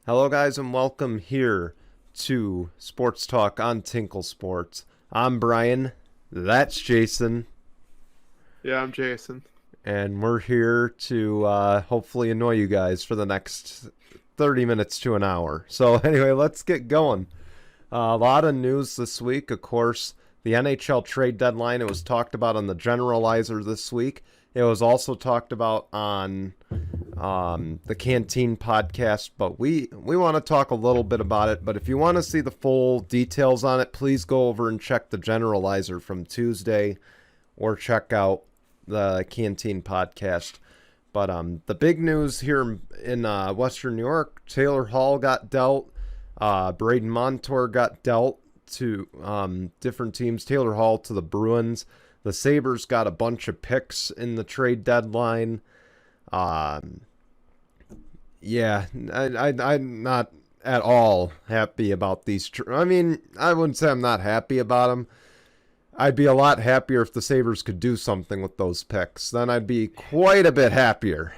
Hello, guys, and welcome here to Sports Talk on Tinkle Sports. I'm Brian. That's Jason. Yeah, I'm Jason. And we're here to hopefully annoy you guys for the next 30 minutes to an hour. So, anyway, let's get going. A lot of news this week. Of course, the NHL trade deadline. It was talked about on the Generalizer this week. It was also talked about on the Canteen podcast, but we want to talk a little bit about it. But if you want to see the full details on it, please go over and check the Generalizer from Tuesday or check out the Canteen podcast. But the big news here in Western New York, Taylor Hall got dealt. Braden Montour got dealt to different teams. Taylor Hall to the Bruins. The Sabres got a bunch of picks in the trade deadline. Yeah, I'm not at all happy about these. I mean, I wouldn't say I'm not happy about them. I'd be a lot happier if the Sabres could do something with those picks. Then I'd be quite a bit happier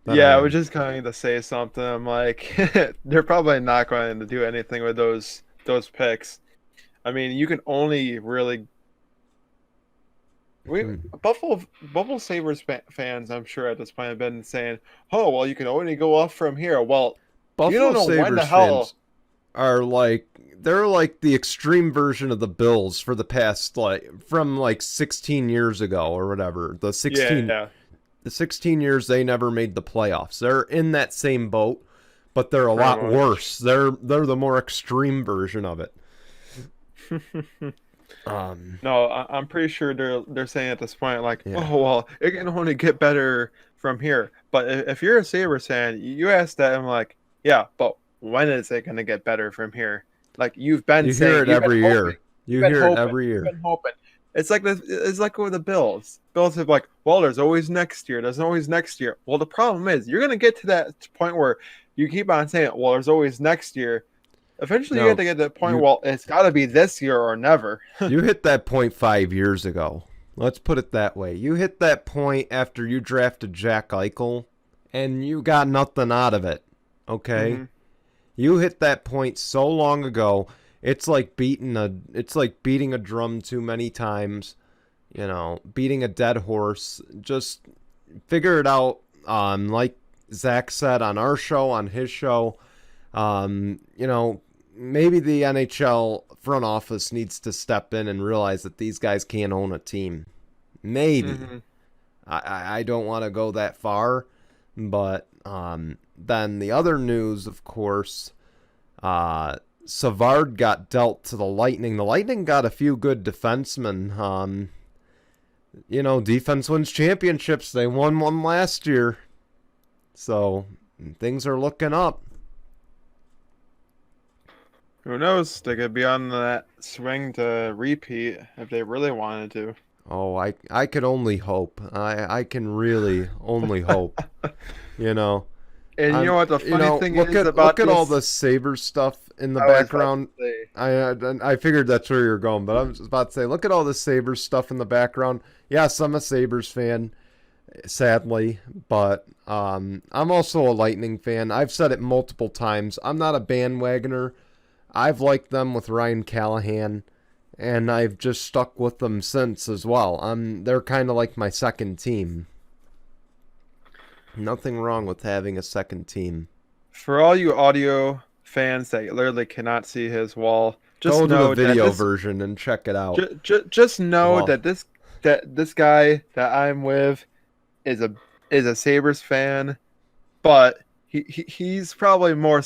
than I Yeah, I was am. just going to say something. I'm like, they're probably not going to do anything with those picks. I mean, you can only really we Hmm. Buffalo Sabres fans, I'm sure at this point have been saying, "Oh, well, you can only go up from here." Well, you don't Buffalo know when the Sabres hell. fans are like they're like the extreme version of the Bills for the past from 16 years ago or whatever. Yeah, The 16 years they never made the playoffs. They're in that same boat, but they're a pretty lot much. worse. They're the more extreme version of it. Um, No, I'm pretty sure they're saying at this point like, yeah. oh well, it can only get better from here. But if you're a Sabres fan, you ask that, I'm like, yeah, but when is it going to get better from here? Like you've been You hear saying, it every year. you've You been hear it hoping, every you've year. been hoping. It's like this. It's like with the Bills. Bills have like, well, there's always next year. There's always next year. Well, the problem is you're going to get to that point where you keep on saying, well, there's always next year. Eventually, you have No, to get to that point. you Well, it's got to be this year or never. you hit that point 5 years ago. Let's put it that way. You hit that point after you drafted Jack Eichel, and you got nothing out of it. Okay? Hmm. You hit that point so long ago. It's like beating a drum too many times, beating a dead horse. Just figure it out. Like Zach said on our show, on his show, maybe the NHL front office needs to step in and realize that these guys can't own a team. Maybe. Hmm. I don't want to go that far, but then the other news, of course, Savard got dealt to the Lightning. The Lightning got a few good defensemen. Defense wins championships. They won one last year, so things are looking up. Who knows? They could be on that swing to repeat if they really wanted to. Oh, I could only hope. I can really only hope. You know, And you know what the funny thing look is at about all the this? Sabres stuff in the I was about to background. say, I figured that's where you're going, but I was about to say, look at all the Sabres stuff in the background. Yes, I'm a Sabres fan, sadly, but I'm also a Lightning fan. I've said it multiple times. I'm not a bandwagoner. I've liked them with Ryan Callahan, and I've just stuck with them since as well. They're kind of like my second team. Nothing wrong with having a second team. for all you audio fans that literally cannot see his wall, Go to the video version and check it out. just know Well, that this guy that I'm with is a Sabres fan, but he's probably more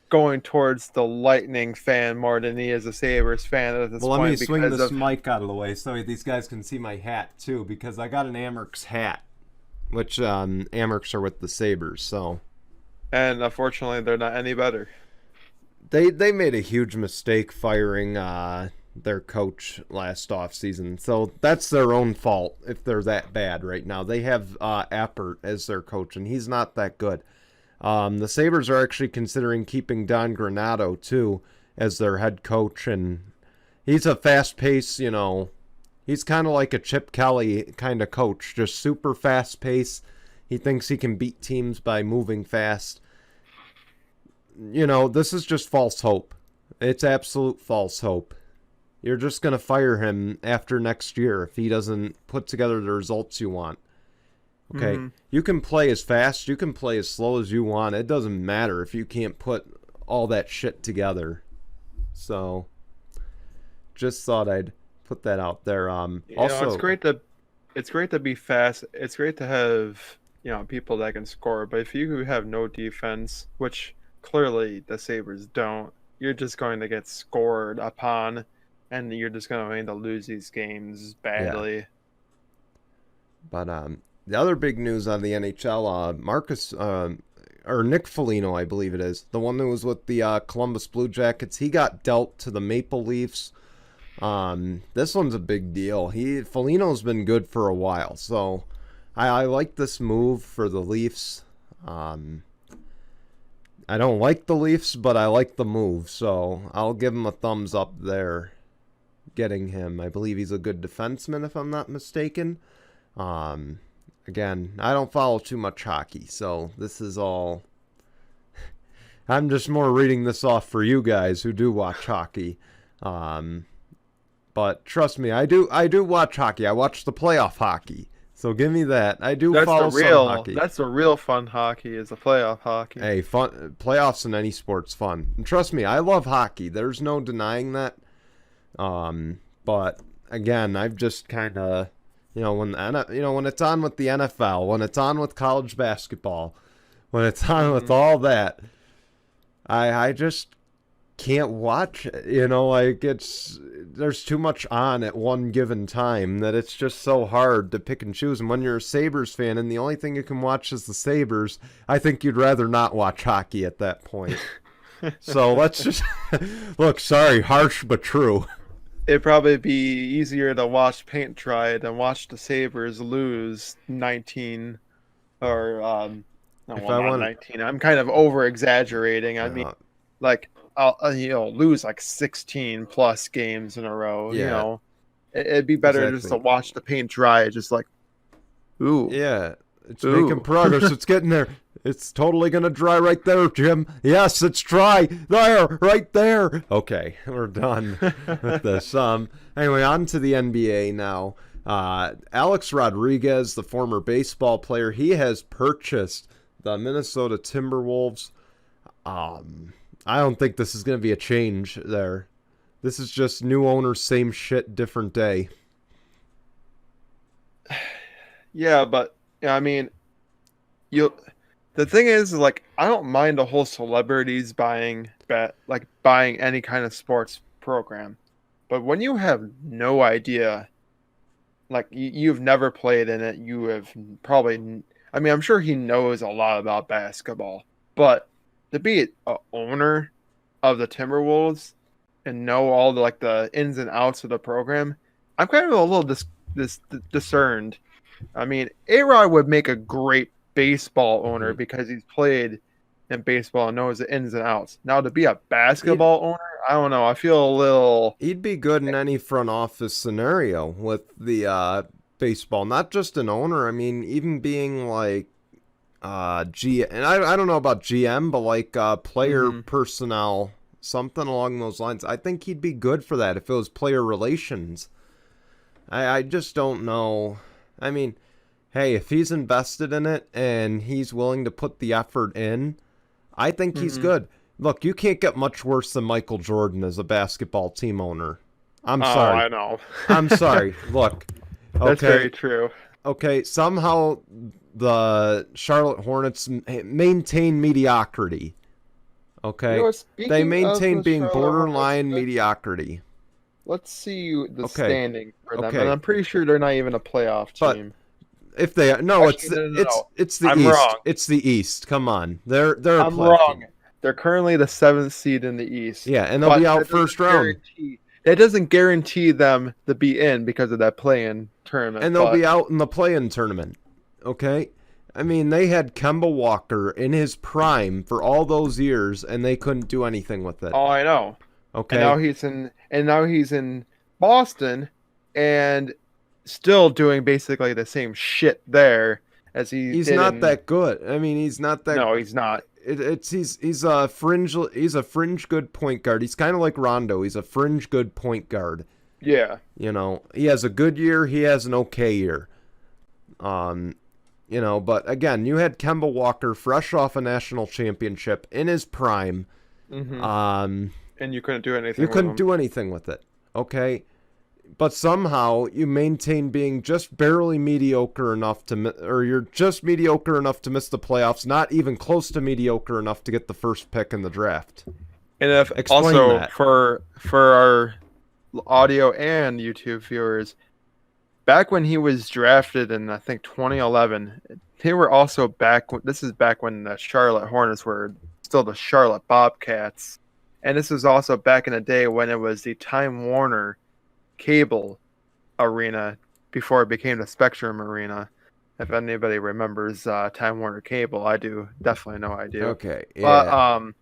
going towards the Lightning fan more than he is a Sabres fan at this let me point swing because this of mic out of the way so these guys can see my hat too, because I got an Amerks hat, which Amerks are with the Sabres, so and unfortunately they're not any better. they made a huge mistake firing their coach last offseason. So that's their own fault if they're that bad right now. They have Appert as their coach, and he's not that good. The Sabres are actually considering keeping Don Granato, too, as their head coach, and he's a fast-paced, he's kind of like a Chip Kelly kind of coach, just super fast-paced. He thinks he can beat teams by moving fast. this is just false hope. It's absolute false hope. You're just going to fire him after next year if he doesn't put together the results you want. Okay? Mm-hmm. You can play as fast, you can play as slow as you want. It doesn't matter if you can't put all that shit together. So, just thought I'd put that out there. Also, it's great to be fast. It's great to have, people that can score. But if you have no defense, which clearly the Sabres don't, you're just going to get scored upon, and you're just going to lose these games badly. Yeah. But the other big news on the NHL, Nick Foligno, I believe it is, the one who was with the Columbus Blue Jackets, he got dealt to the Maple Leafs. This one's a big deal. Foligno's been good for a while, so I like this move for the Leafs. I don't like the Leafs, but I like the move, so I'll give him a thumbs up there. Getting him, I believe he's a good defenseman, if I'm not mistaken. Again, I don't follow too much hockey, so this is all. I'm just more reading this off for you guys who do watch hockey. But trust me, I do watch hockey. I watch the playoff hockey. So give me that. I do follow some hockey. That's the real fun hockey, is the playoff hockey. Hey, fun playoffs in any sport's fun. And trust me, I love hockey. There's no denying that. But again, I've just kind of, when it's on with the NFL, when it's on with college basketball, when it's on with all that, I just can't watch it. There's too much on at one given time that it's just so hard to pick and choose. And when you're a Sabres fan and the only thing you can watch is the Sabres, I think you'd rather not watch hockey at that point. So let's just look, sorry, harsh but true. It'd probably be easier to watch paint dry than watch the Sabres lose 19 or not 19. I'm kind of over exaggerating. I mean, like I'll lose like 16 plus games in a row. Yeah. It'd be better just to watch the paint dry. Just like, ooh, yeah, it's making progress. It's getting there. It's totally gonna dry right there, Jim. Yes, it's dry there, right there. Okay, we're done with this. Anyway, on to the NBA now. Alex Rodriguez, the former baseball player, he has purchased the Minnesota Timberwolves. I don't think this is going to be a change there. This is just new owners, same shit, different day. Yeah, but I mean, the thing is, like, I don't mind the whole celebrities buying any kind of sports program, but when you have no idea, like you've never played in it, you have probably. I mean, I'm sure he knows a lot about basketball, but to be an owner of the Timberwolves and know all the ins and outs of the program, I'm kind of a little discerned. I mean, A-Rod would make a great baseball owner because he's played in baseball and knows the ins and outs. Now, to be a basketball owner, I don't know. I feel a little. He'd be good in any front office scenario with the baseball, not just an owner. I mean, even being like G, and I don't know about GM, but like player personnel, something along those lines. I think he'd be good for that if it was player relations. I just don't know. I mean, hey, if he's invested in it and he's willing to put the effort in, I think he's good. Look, you can't get much worse than Michael Jordan as a basketball team owner. I'm sorry. I know. I'm sorry. Look. Okay. That's very true. Okay, somehow the Charlotte Hornets maintain mediocrity. Okay? They maintain being borderline mediocrity. Let's see the standing for them. And I'm pretty sure they're not even a playoff team. But if they it's the I'm East. wrong. It's the East. Come on. They're I'm wrong. Team. They're currently the 7th seed in the East. Yeah, and they'll be out first round. That doesn't guarantee them to be in because of that play-in tournament. And they'll be out in the play-in tournament. Okay? I mean, they had Kemba Walker in his prime for all those years, and they couldn't do anything with it. Oh, I know. Okay. And now he's in Boston, and still doing basically the same shit there as he's not that good. I mean, he's not that. No, he's not. he's a fringe good point guard. He's kind of like Rondo. He's a fringe good point guard. Yeah. He has a good year. He has an okay year. But again, you had Kemba Walker fresh off a national championship in his prime. Mm-hmm. Um, And you couldn't do anything. You couldn't do anything with it. Okay. But somehow you maintain being just barely mediocre enough or you're just mediocre enough to miss the playoffs, not even close to mediocre enough to get the first pick in the draft. And if Explain also that. for our audio and YouTube viewers, back when he was drafted in I think 2011, they were also back. This is back when the Charlotte Hornets were still the Charlotte Bobcats, and this was also back in the day when it was the Time Warner Cable Arena before it became the Spectrum Arena. If anybody remembers Time Warner Cable, I do. Definitely know I do. Okay, yeah. But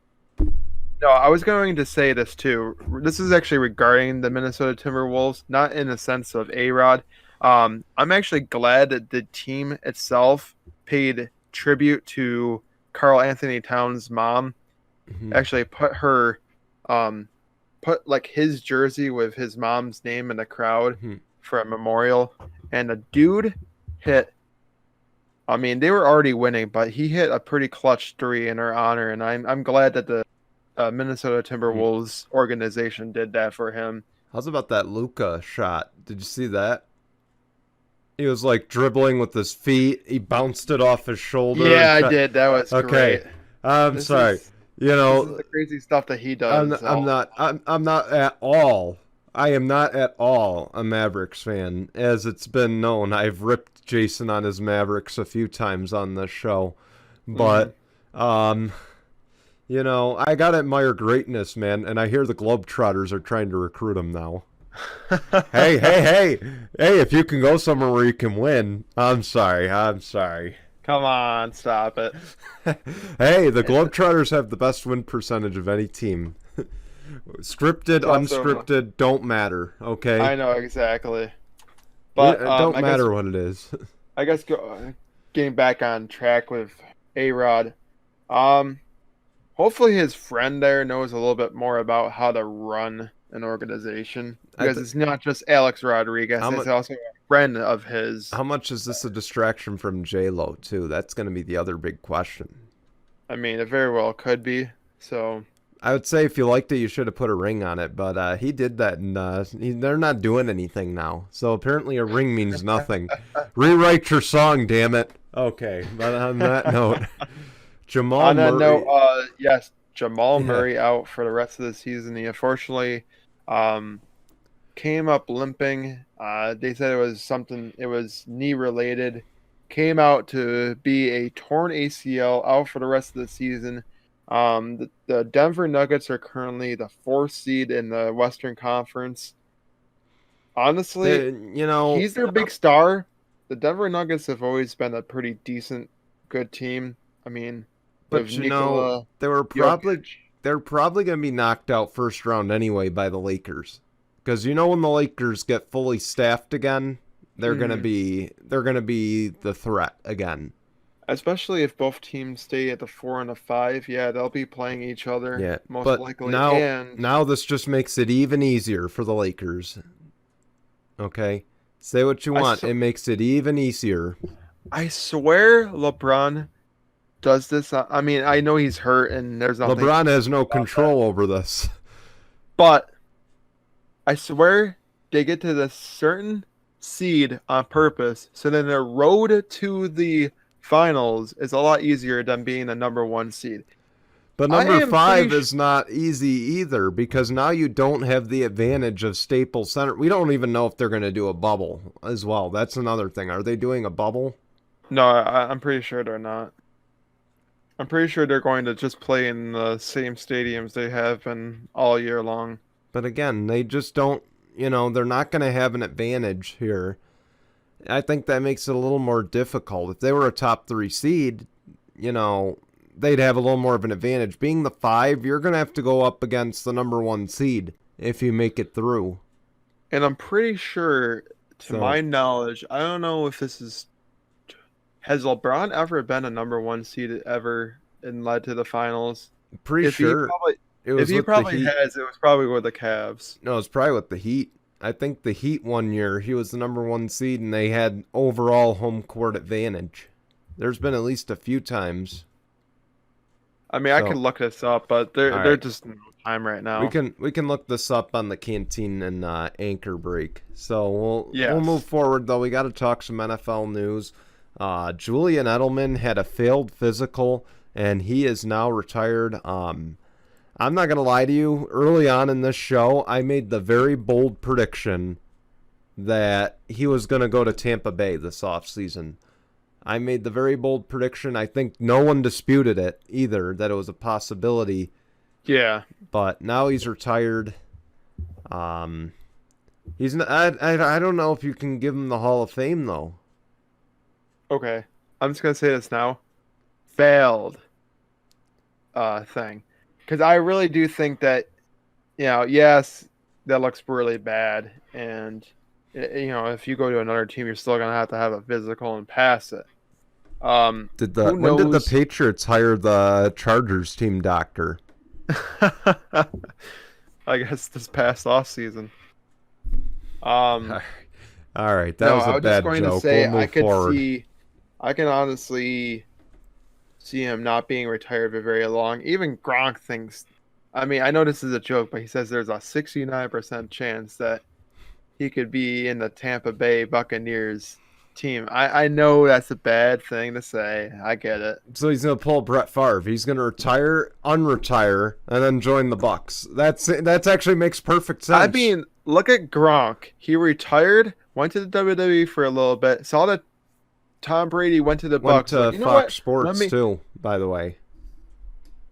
no, I was going to say this too. This is actually regarding the Minnesota Timberwolves, not in the sense of A-Rod. I'm actually glad that the team itself paid tribute to Karl Anthony Towns' mom. Mm-hmm. Actually put like his jersey with his mom's name in the crowd for a memorial. And the dude hit, I mean, they were already winning, but he hit a pretty clutch three in her honor. And I'm glad that the Minnesota Timberwolves organization did that for him. How's about that Luka shot? Did you see that? He was like dribbling with his feet. He bounced it off his shoulder. Yeah, I did. That was okay. Great. I'm sorry. This is the crazy stuff that he does. I'm not at all. I am not at all a Mavericks fan, as it's been known. I've ripped Jason on his Mavericks a few times on this show, but I gotta admire greatness, man. And I hear the Globetrotters are trying to recruit him now. hey! If you can go somewhere where you can win, I'm sorry. Come on, stop it. Hey, the Globetrotters have the best win percentage of any team. Scripted, unscripted, don't matter, okay? I know, exactly. But it don't matter what it is. I guess getting back on track with A-Rod, hopefully his friend there knows a little bit more about how to run an organization. Because it's not just Alex Rodriguez, it's also a friend of his. How much is this a distraction from J-Lo, too? That's going to be the other big question. I mean, it very well could be, so... I would say if you liked it, you should have put a ring on it, but he did that, and they're not doing anything now. So apparently a ring means nothing. Rewrite your song, damn it. Okay, but on that note, yes, Jamal Murray out for the rest of the season. He unfortunately came up limping. They said it was knee related. Came out to be a torn ACL, out for the rest of the season. The Denver Nuggets are currently the 4th seed in the Western Conference. Honestly, he's their big star. The Denver Nuggets have always been a pretty decent, good team. I mean, but they were probably going to be knocked out first round anyway by the Lakers, because when the Lakers get fully staffed again, they're going to be the threat again. Especially if both teams stay at the 4 and the 5, they'll be playing each other. Yeah, most likely. Now this just makes it even easier for the Lakers. Okay, say what you want. It makes it even easier. I swear, LeBron does this. I mean, I know he's hurt, and there's nothing. LeBron has no control over this. But I swear they get to the certain seed on purpose, so then the road to the finals is a lot easier than being the number 1 seed. But number 5 is not easy either, because now you don't have the advantage of Staples Center. We don't even know if they're going to do a bubble as well. That's another thing. Are they doing a bubble? No, I'm pretty sure they're not. I'm pretty sure they're going to just play in the same stadiums they have been all year long. But again, they just don't, they're not going to have an advantage here. I think that makes it a little more difficult. If they were a top 3 seed, they'd have a little more of an advantage. Being the 5, you're going to have to go up against the number 1 seed if you make it through. And I'm pretty sure, my knowledge, I don't know if this is... Has LeBron ever been a number 1 seed ever and led to the finals. Pretty If he sure probably it if was he with the probably Heat. has, it was probably with the Cavs. No, it's probably with the Heat. I think the Heat one year, he was the number 1 seed, and they had overall home court advantage. There's been at least a few times. I mean, I So, could look this up, but all they're right. just no time right We now. can look this up on the canteen and anchor break. So we'll move Yes. forward though. We got to talk some NFL news. Julian Edelman had a failed physical and he is now retired. I'm not gonna lie to you. Early on in this show, I made the very bold prediction that he was gonna go to Tampa Bay this offseason. I made the very bold prediction. I think no one disputed it either that it was a possibility. Yeah. But now he's retired. He's not, I don't know if you can give him the Hall of Fame though. Okay. I'm just gonna say this now. Failed. Thing, because I really do think that, yes, that looks really bad, and if you go to another team, you're still gonna have a physical and pass it. Who When did the knows? Patriots hire the Chargers team doctor? I guess this past off season. Um, All right, that no, was I a was just bad going to joke. say We'll move forward. I can honestly see him not being retired for very long. Even Gronk thinks. I mean, I know this is a joke, but he says there's a 69% chance that he could be in the Tampa Bay Buccaneers team. I know that's a bad thing to say. I get it. So he's gonna pull Brett Favre. He's gonna retire, unretire, and then join the Bucks. That's actually makes perfect sense. I mean, look at Gronk. He retired, went to the WWE for a little bit, saw that Tom Brady went to the went Bucks. to Like, you know Fox what? Sports too. By the way,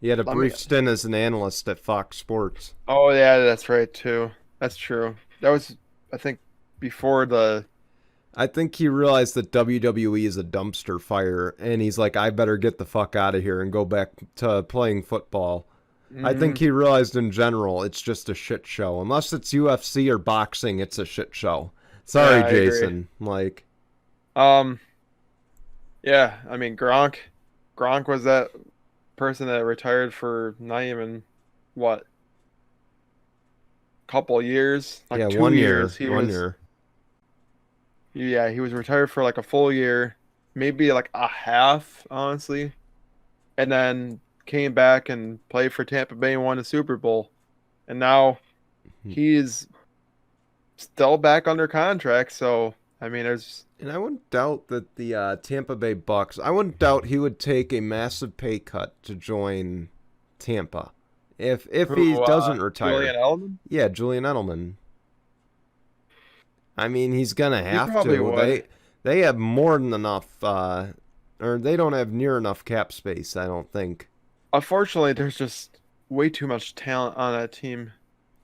he had a Let me. brief stint as an analyst at Fox Sports. Oh yeah, that's right too. That's true. That was, I think, before the. I think he realized that WWE is a dumpster fire, and he's like, I better get the fuck out of here and go back to playing football. I think he realized in general it's just a shit show. Unless it's UFC or boxing, it's a shit show. Sorry, Yeah, I agree. Jason. Like, Um. Yeah, I mean Gronk was that person that retired for not even what, couple years, like yeah, 2 years. He one was year. Yeah, he was retired for like a full year, maybe like a half, honestly, and then came back and played for Tampa Bay and won a Super Bowl, and now he's still back under contract. So I mean, there's And I wouldn't doubt that the Tampa Bay Bucks. I wouldn't doubt he would take a massive pay cut to join Tampa, if he who doesn't retire. Julian Edelman. Yeah, Julian Edelman. I mean, he's gonna He have probably to. would. They have more than enough, or they don't have near enough cap space. I don't think. Unfortunately, there's just way too much talent on that team.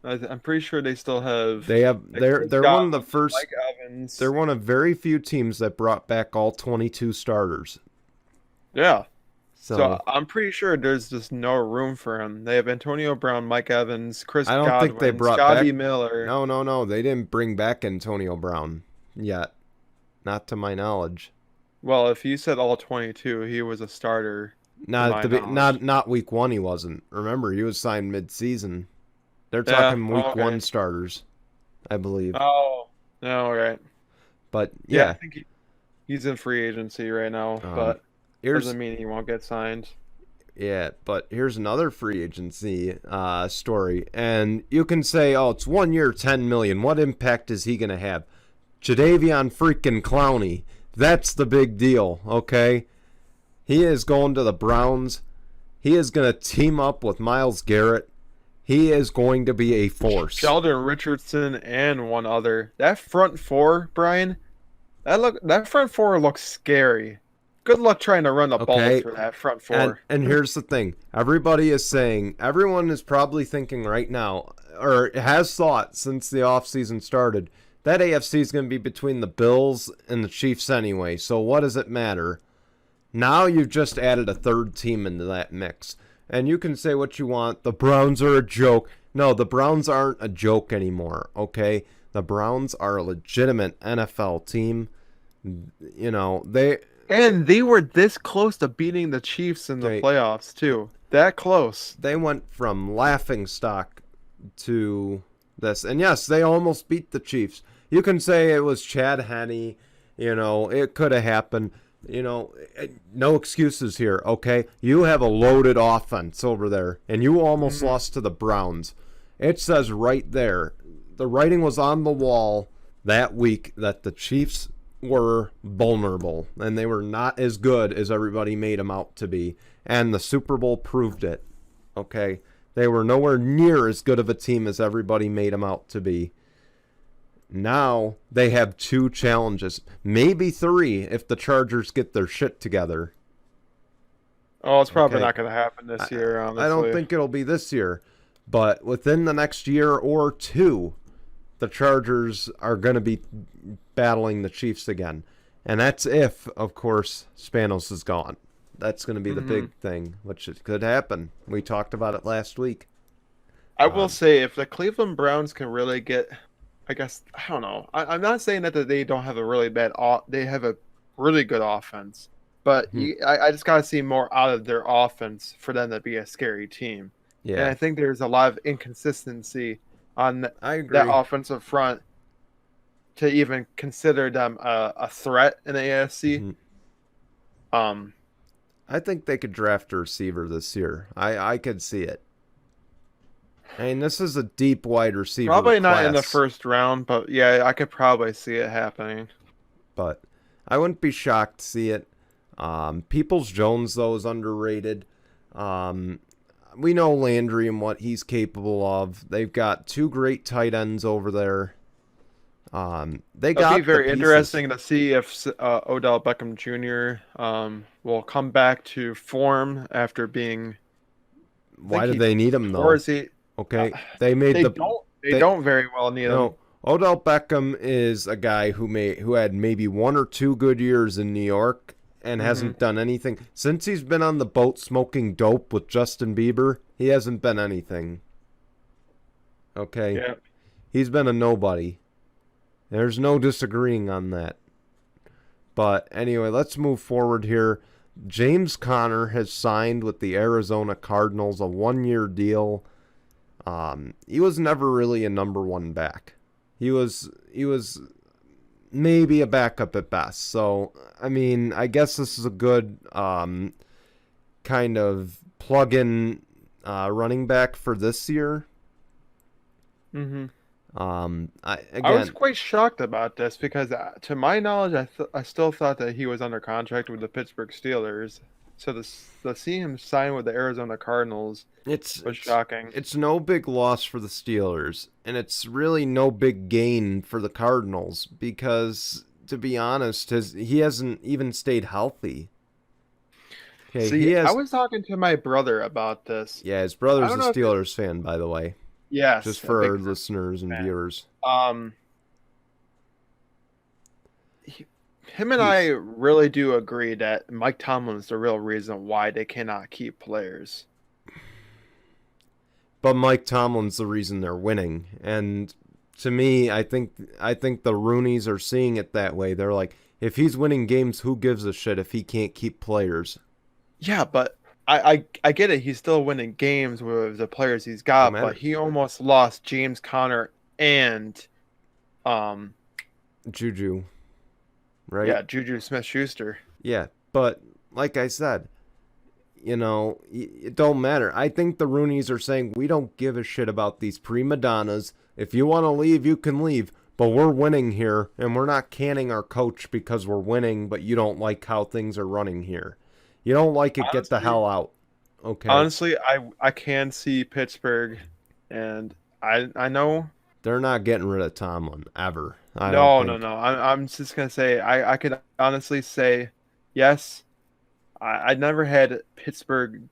I'm pretty sure they still have. They have. Like, Chris They're one of the Godwin, first. Mike Evans. They're one of very few teams that brought back all 22 starters. Yeah. So So I'm pretty sure there's just no room for him. They have Antonio Brown, Mike Evans, Chris I don't Godwin, think they brought Scotty back. Miller. No. They didn't bring back Antonio Brown yet, not to my knowledge. Well, if you said all 22, he was a starter. Not my at the knowledge. not week one. He wasn't. Remember, he was signed mid-season. They're Yeah. talking week Oh, okay. one starters, I believe. Oh, no, right. But Yeah, I yeah, think he's in free agency right now, um, but here's doesn't mean he won't get signed. yeah, but here's another free agency story, and you can say, oh, it's 1 year, 10 million. What impact is he gonna have? Jadeveon freaking Clowney. That's the big deal, okay? He is going to the Browns. He is gonna team up with Myles Garrett. He is going to be a force. Sheldon Richardson and one other. That front four, Brian, that front four looks scary. Good luck trying to run the ball Okay. through that front four. And here's the thing. Everybody is saying, everyone is probably thinking right now, or has thought since the offseason started, that AFC is going to be between the Bills and the Chiefs anyway. So what does it matter? Now you've just added a third team into that mix. And you can say what you want. The Browns are a joke. No, the Browns aren't a joke anymore, okay? The Browns are a legitimate NFL team. You know, And they were this close to beating the Chiefs in the They playoffs too. That close. they went from laughing stock to this. And yes, they almost beat the Chiefs. You can say it was Chad Henne, it could have happened. No excuses here, okay? You have a loaded offense over there, and you almost lost to the Browns. It says right there, the writing was on the wall that week that the Chiefs were vulnerable, and they were not as good as everybody made them out to be. And the Super Bowl proved it, okay? They were nowhere near as good of a team as everybody made them out to be. Now they have 2 challenges, maybe 3 if the Chargers get their shit together. Oh, it's probably Okay. not going to happen this year, honestly. I don't think it'll be this year, but within the next year or 2, the Chargers are going to be battling the Chiefs again. And that's if, of course, Spanos is gone. That's going to be the big thing, which it could happen. We talked about it last week. I will say, if the Cleveland Browns can really get, I guess, I don't know. I'm not saying that they don't have a really bad, they have a really good offense, but I just got to see more out of their offense for them to be a scary team. Yeah, And I think there's a lot of inconsistency on I agree. that offensive front to even consider them a threat in the AFC. I think they could draft a receiver this year. I could see it. I mean, this is a deep wide receiver Probably not in the class, first round, but yeah, I could probably see it happening. but I wouldn't be shocked to see it. Peoples-Jones, though, is underrated. We know Landry and what he's capable of. They've got 2 great tight ends over there. They got It'll be very the pieces. interesting to see if Odell Beckham Jr. Will come back to form after being. Why do they need him, though? Or is he? Okay, they made They the. don't. They don't very well need him. No, Odell Beckham is a guy who had maybe 1 or 2 good years in New York and hasn't done anything since he's been on the boat smoking dope with Justin Bieber. He hasn't been anything. Okay, Yeah. he's been a nobody. There's no disagreeing on that. But anyway, let's move forward here. James Conner has signed with the Arizona Cardinals a 1-year deal. He was never really a number 1 back. He was maybe a backup at best. So, I mean, I guess this is a good kind of plug-in running back for this year. I was quite shocked about this because, to my knowledge, I still thought that he was under contract with the Pittsburgh Steelers. So to see him sign with the Arizona Cardinals was shocking. It's no big loss for the Steelers, and it's really no big gain for the Cardinals because, to be honest, he hasn't even stayed healthy. Okay, See, I was talking to my brother about this. Yeah, his brother's a Steelers fan, by the way. Yes, just for our listeners and viewers. Him and I really do agree that Mike Tomlin is the real reason why they cannot keep players. But Mike Tomlin's the reason they're winning, and to me, I think the Rooneys are seeing it that way. They're like, if he's winning games, who gives a shit if he can't keep players? Yeah, but I get it. He's still winning games with the players he's got, but he almost lost James Conner and Juju, right? Yeah, Juju Smith-Schuster. Yeah, but like I said, it don't matter. I think the Rooneys are saying, we don't give a shit about these prima donnas. If you want to leave, you can leave. But we're winning here, and we're not canning our coach because we're winning, but you don't like how things are running here. You don't like it, honestly, get the hell out. Okay. Honestly, I can see Pittsburgh, and I know they're not getting rid of Tomlin ever. No. I'm just gonna say I could honestly say yes. I never had Pittsburgh.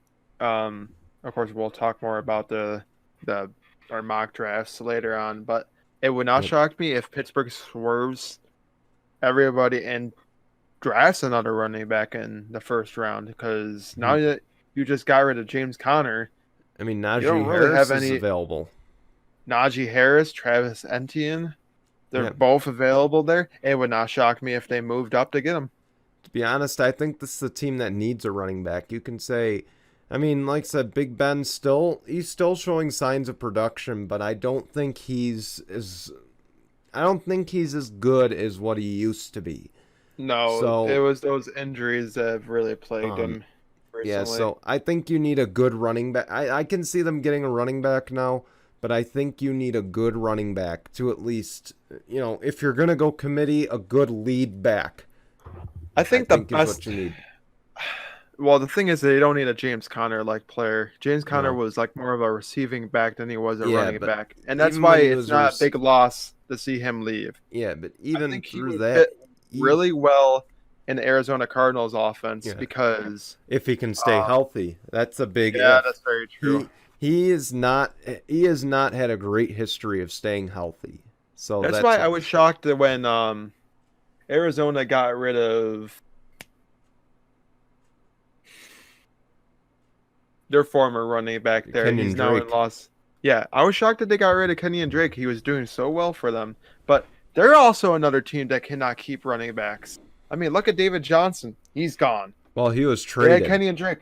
Of course, we'll talk more about our mock drafts later on, but it would not shock me if Pittsburgh swerves everybody and drafts another running back in the first round, because now that you just got rid of James Conner, I mean, Najee Harris is available. Najee Harris, Travis Etienne, they're both available there. It would not shock me if they moved up to get him. to be honest, I think this is a team that needs a running back. You can say, I mean, like I said, Big Ben he's still showing signs of production, but I don't think he's as good as what he used to be. No, it So, was those injuries that have really plagued him yeah, recently. so I think you need a good running back. I can see them getting a running back now, but I think you need a good running back to at least, if you're going to go committee, a good lead back, I I think the think is best. what you need. Well, the thing is, they don't need a James Conner like player. James Conner No. was like more of a receiving back than he was a Yeah, running but back, and that's even why when he it's was not a big loss to see him leave. yeah, but I even think he through would that, fit really well in the Arizona Cardinals offense yeah, because, if he can stay healthy, that's a big yeah, if. that's very true. He has not had a great history of staying healthy. So That's that's why I a was shocked that when Arizona got rid of their former running back there. Kenyon He's now in Drake. Los. Yeah, I was shocked that they got rid of Kenyon Drake. He was doing so well for them, but they're also another team that cannot keep running backs. I mean, look at David Johnson. He's gone. Well, he was They had traded. Kenyon Drake.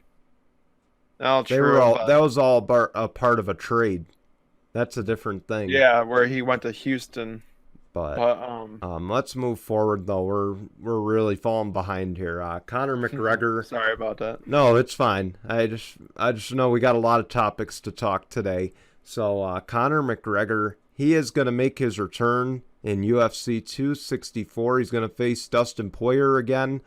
Oh, They were true, all but that was all a part of a trade. That's a different thing. yeah, where he went to Houston. But But let's move forward though. We're really falling behind here. Conor McGregor. sorry about that. No, it's fine. I just know we got a lot of topics to talk today. So Conor McGregor, he is going to make his return in UFC 264. He's going to face Dustin Poirier again.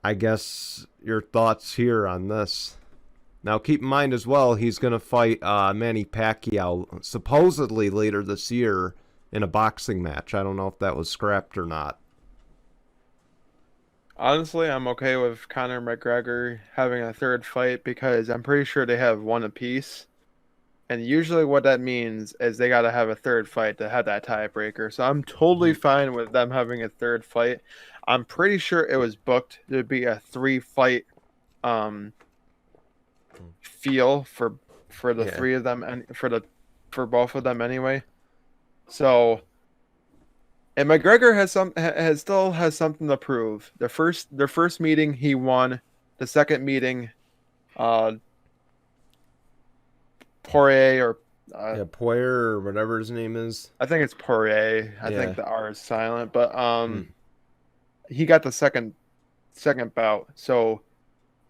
I guess your thoughts here on this. Now, keep in mind as well, he's going to fight Manny Pacquiao supposedly later this year in a boxing match. I don't know if that was scrapped or not. Honestly, I'm okay with Conor McGregor having a third fight because I'm pretty sure they have one apiece. And usually what that means is they got to have a third fight to have that tiebreaker. So I'm totally fine with them having a third fight. I'm pretty sure it was booked to be a 3-fight um feel for the Yeah. three of them and for both of them anyway. So and McGregor still has something to prove. Their first meeting he won. The second meeting uh Poirier or Yeah, Poirier or whatever his name is. I think it's Poirier. I Yeah. think the R is silent, but Hmm. he got the second bout. So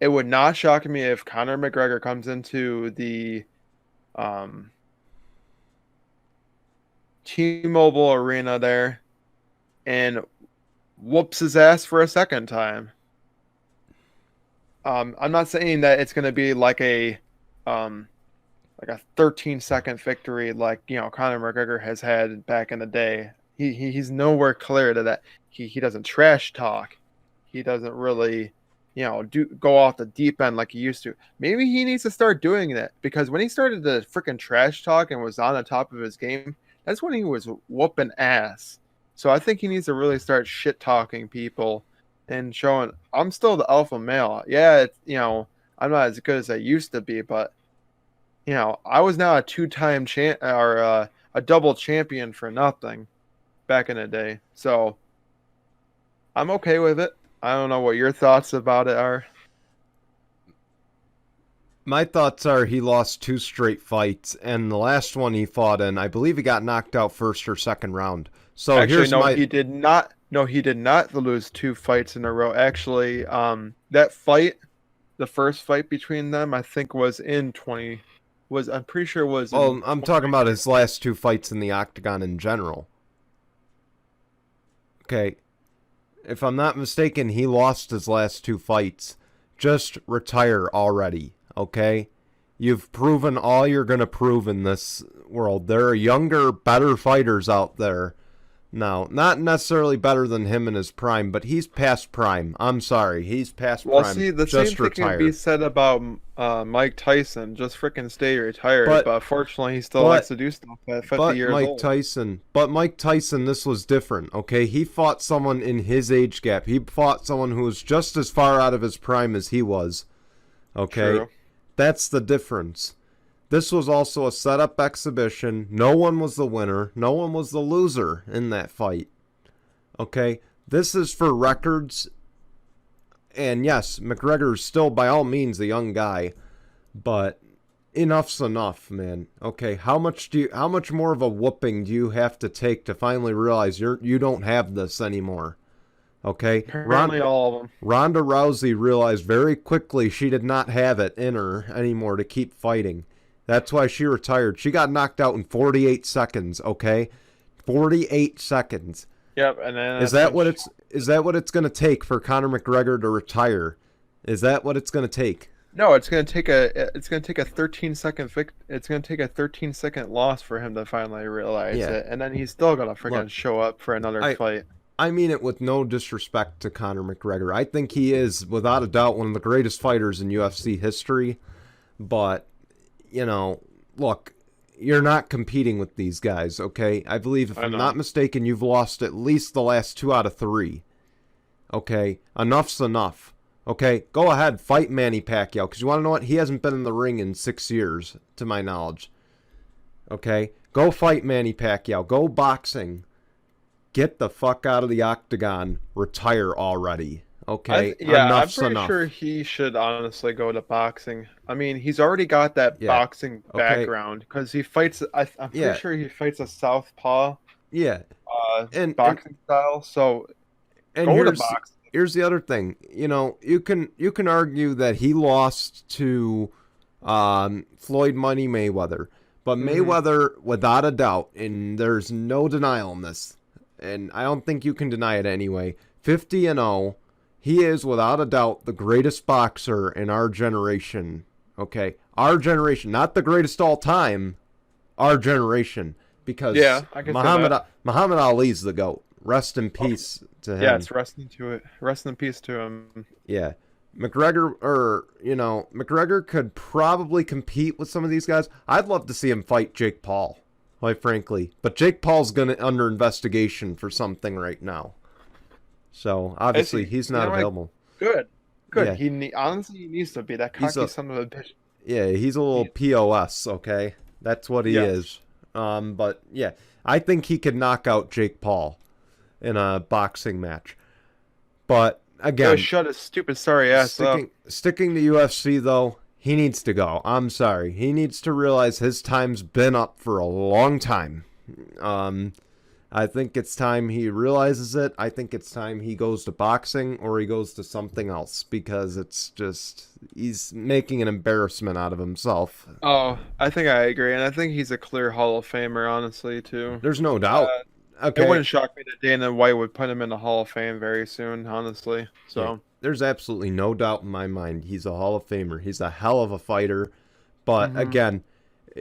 it would not shock me if Conor McGregor comes into the um, T-Mobile Arena there and whoops his ass for a second time. I'm not saying that it's going to be like a 13-second victory like Conor McGregor has had back in the day. He's nowhere clear to that. He doesn't trash talk. He doesn't really go off the deep end like he used to. Maybe he needs to start doing that because when he started to freaking trash talk and was on the top of his game, that's when he was whooping ass. So I think he needs to really start shit talking people and showing I'm still the alpha male. Yeah, I'm not as good as I used to be, but I was now a two-time champ or a double champion for nothing back in the day. So I'm okay with it. I don't know what your thoughts about it are. My thoughts are he lost 2 straight fights, and the last one he fought in, I believe he got knocked out first or second round. So Actually, here's no, my he did not. No, he did not lose 2 fights in a row. Actually, that fight, the first fight between them, I think was in 20. I'm pretty sure it was in. I'm talking about his last 2 fights in the octagon in general. Okay, if I'm not mistaken, he lost his last 2 fights. Just retire already, okay? You've proven all you're going to prove in this world. There are younger, better fighters out there. No, not necessarily better than him in his prime, but he's past prime. I'm sorry, he's past Well, prime. see, the Just same thing can retire. be said about Mike Tyson. Just freaking stay retired. But- But fortunately, he still likes to do stuff at 50 But years Mike old. Tyson, this was different, okay? He fought someone in his age gap. He fought someone who was just as far out of his prime as he was, okay? True. That's the difference. This was also a setup exhibition. No one was the winner. No one was the loser in that fight, okay? This is for records. And yes, McGregor is still by all means a young guy, but enough's enough, man. Okay, how much more of a whooping do you have to take to finally realize you don't have this anymore? Okay, Apparently, all of them. Ronda Rousey realized very quickly she did not have it in her anymore to keep fighting. That's why she retired. She got knocked out in 48 seconds, okay? 48 seconds. Yep, and then Is that what it's going to take for Conor McGregor to retire? Is that what it's going to take? No, it's gonna take a 13-second it's gonna take a 13-second loss for him to finally realize it, and then he's still gonna freaking show up for another fight. I mean it with no disrespect to Conor McGregor. I think he is, without a doubt, one of the greatest fighters in UFC history. But, look, you're not competing with these guys, okay? I believe, if I'm not mistaken, you've lost at least the last 2 out of 3. Okay? Enough's enough. Okay? Go ahead, fight Manny Pacquiao, because you want to know what? He hasn't been in the ring in 6 years, to my knowledge. Okay? Go fight Manny Pacquiao. Go boxing. Get the fuck out of the octagon. Retire already. Okay? I'm pretty sure he should honestly go to boxing. I mean, he's already got that boxing background because he fights. I'm pretty sure he fights a southpaw. Yeah. Boxing style. So go to boxing. Here's the other thing. You can argue that he lost to Floyd Money Mayweather, but Mayweather, without a doubt, and there's no denial in this, and I don't think you can deny it anyway. 50-0. He is, without a doubt, the greatest boxer in our generation. Okay? Our generation. Not the greatest all time. Our generation. Because Muhammad Ali's the GOAT. Rest in peace to him. Yeah, it's rest in peace to him. Yeah. McGregor could probably compete with some of these guys. I'd love to see him fight Jake Paul, quite frankly. But Jake Paul's under investigation for something right now. So, obviously, he's not available. Good. Yeah. He honestly needs to be. That cocky son of a bitch. Yeah, he's a little POS, okay? That's what he is. But, yeah, I think he could knock out Jake Paul in a boxing match. But, again... shut his stupid sorry ass up. Sticking to UFC, though, he needs to go. I'm sorry. He needs to realize his time's been up for a long time. I think it's time he realizes it. I think it's time he goes to boxing or he goes to something else, because it's just, he's making an embarrassment out of himself. Oh, I think I agree. And I think he's a clear Hall of Famer, honestly, too. There's no doubt. Okay. It wouldn't shock me that Dana White would put him in the Hall of Fame very soon, honestly. So yeah, there's absolutely no doubt in my mind. He's a Hall of Famer. He's a hell of a fighter. But again,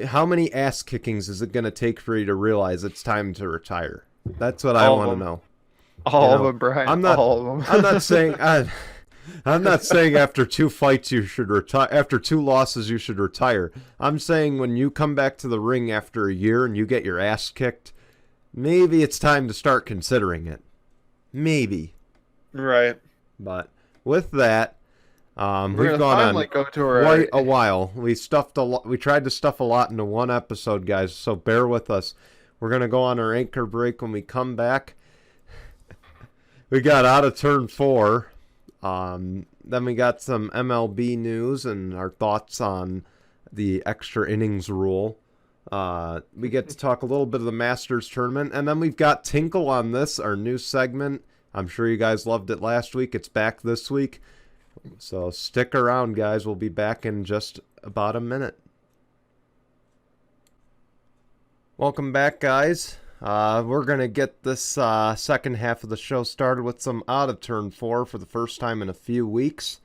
how many ass kickings is it going to take for you to realize it's time to retire? That's what I want to know. All of them, Brian. All of them. I'm not saying I'm not saying after 2 fights you should retire. After 2 losses you should retire. I'm saying when you come back to the ring after a year and you get your ass kicked, maybe it's time to start considering it. Maybe. Right. But with that, we've gone on quite a while. We tried to stuff a lot into one episode, guys, so bear with us. We're going to go on our anchor break. When we come back, we got out of turn 4. Then we got some MLB news and our thoughts on the extra innings rule. We get to talk a little bit of the Masters tournament. And then we've got Tinkle on this, our new segment. I'm sure you guys loved it last week. It's back this week. So stick around, guys. We'll be back in just about a minute. Welcome back, guys. We're going to get this second half of the show started with some out of turn 4 for the first time in a few weeks.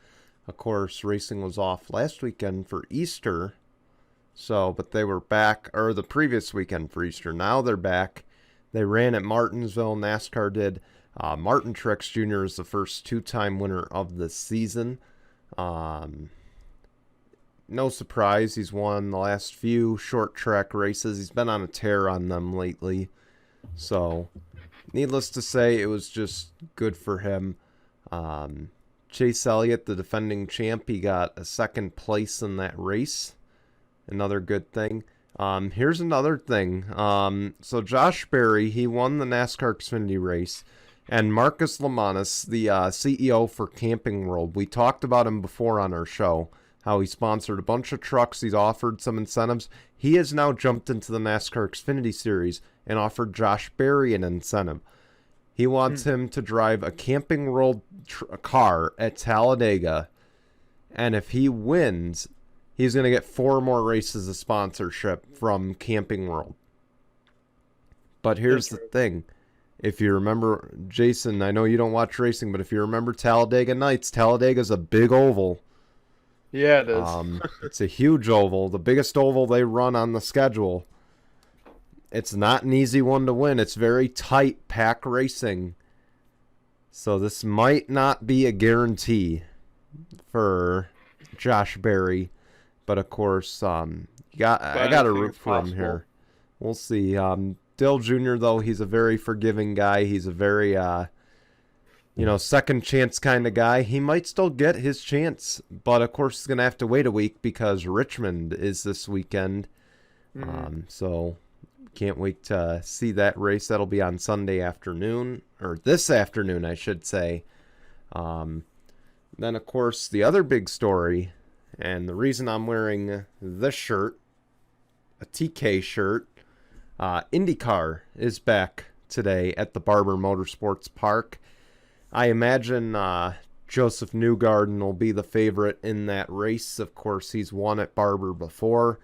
Of course, racing was off last weekend for Easter. But they were back, or the previous weekend for Easter. Now they're back. They ran at Martinsville. NASCAR did. Martin Truex Jr. is the first 2-time winner of the season. No surprise, he's won the last few short track races. He's been on a tear on them lately. So, needless to say, it was just good for him. Chase Elliott, the defending champ, he got a second place in that race. Another good thing. Here's another thing. So Josh Berry, he won the NASCAR Xfinity race. And Marcus Lemonis, the CEO for Camping World, we talked about him before on our show, how he sponsored a bunch of trucks. He's offered some incentives. He has now jumped into the NASCAR Xfinity Series and offered Josh Berry an incentive. He wants him to drive a Camping World car at Talladega, and if he wins, he's going to get 4 more races of sponsorship from Camping World. But here's the thing. If you remember, Jason, I know you don't watch racing, but if you remember Talladega Nights, Talladega's a big oval. Yeah, it is. It's a huge oval, the biggest oval they run on the schedule. It's not an easy one to win. It's very tight pack racing. So this might not be a guarantee for Josh Berry. But of course, I got to root for him here. We'll see. Dale Jr., though, he's a very forgiving guy. He's a very, second chance kind of guy. He might still get his chance, but of course he's going to have to wait a week because Richmond is this weekend. So can't wait to see that race. That'll be on Sunday afternoon, or this afternoon, I should say. Then, of course, the other big story, and the reason I'm wearing this shirt, a TK shirt, IndyCar is back today at the Barber Motorsports Park. I imagine Joseph Newgarden will be the favorite in that race. Of course, he's won at Barber before.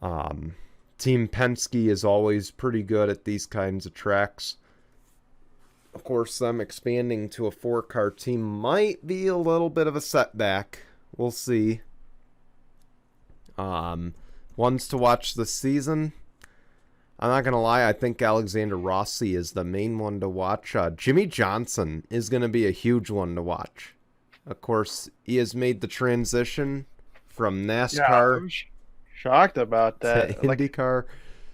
Team Penske is always pretty good at these kinds of tracks. Of course, them expanding to a 4-car team might be a little bit of a setback. We'll see. Ones to watch this season. I'm not going to lie, I think Alexander Rossi is the main one to watch. Jimmy Johnson is going to be a huge one to watch. Of course, he has made the transition from NASCAR I'm shocked about that. to IndyCar.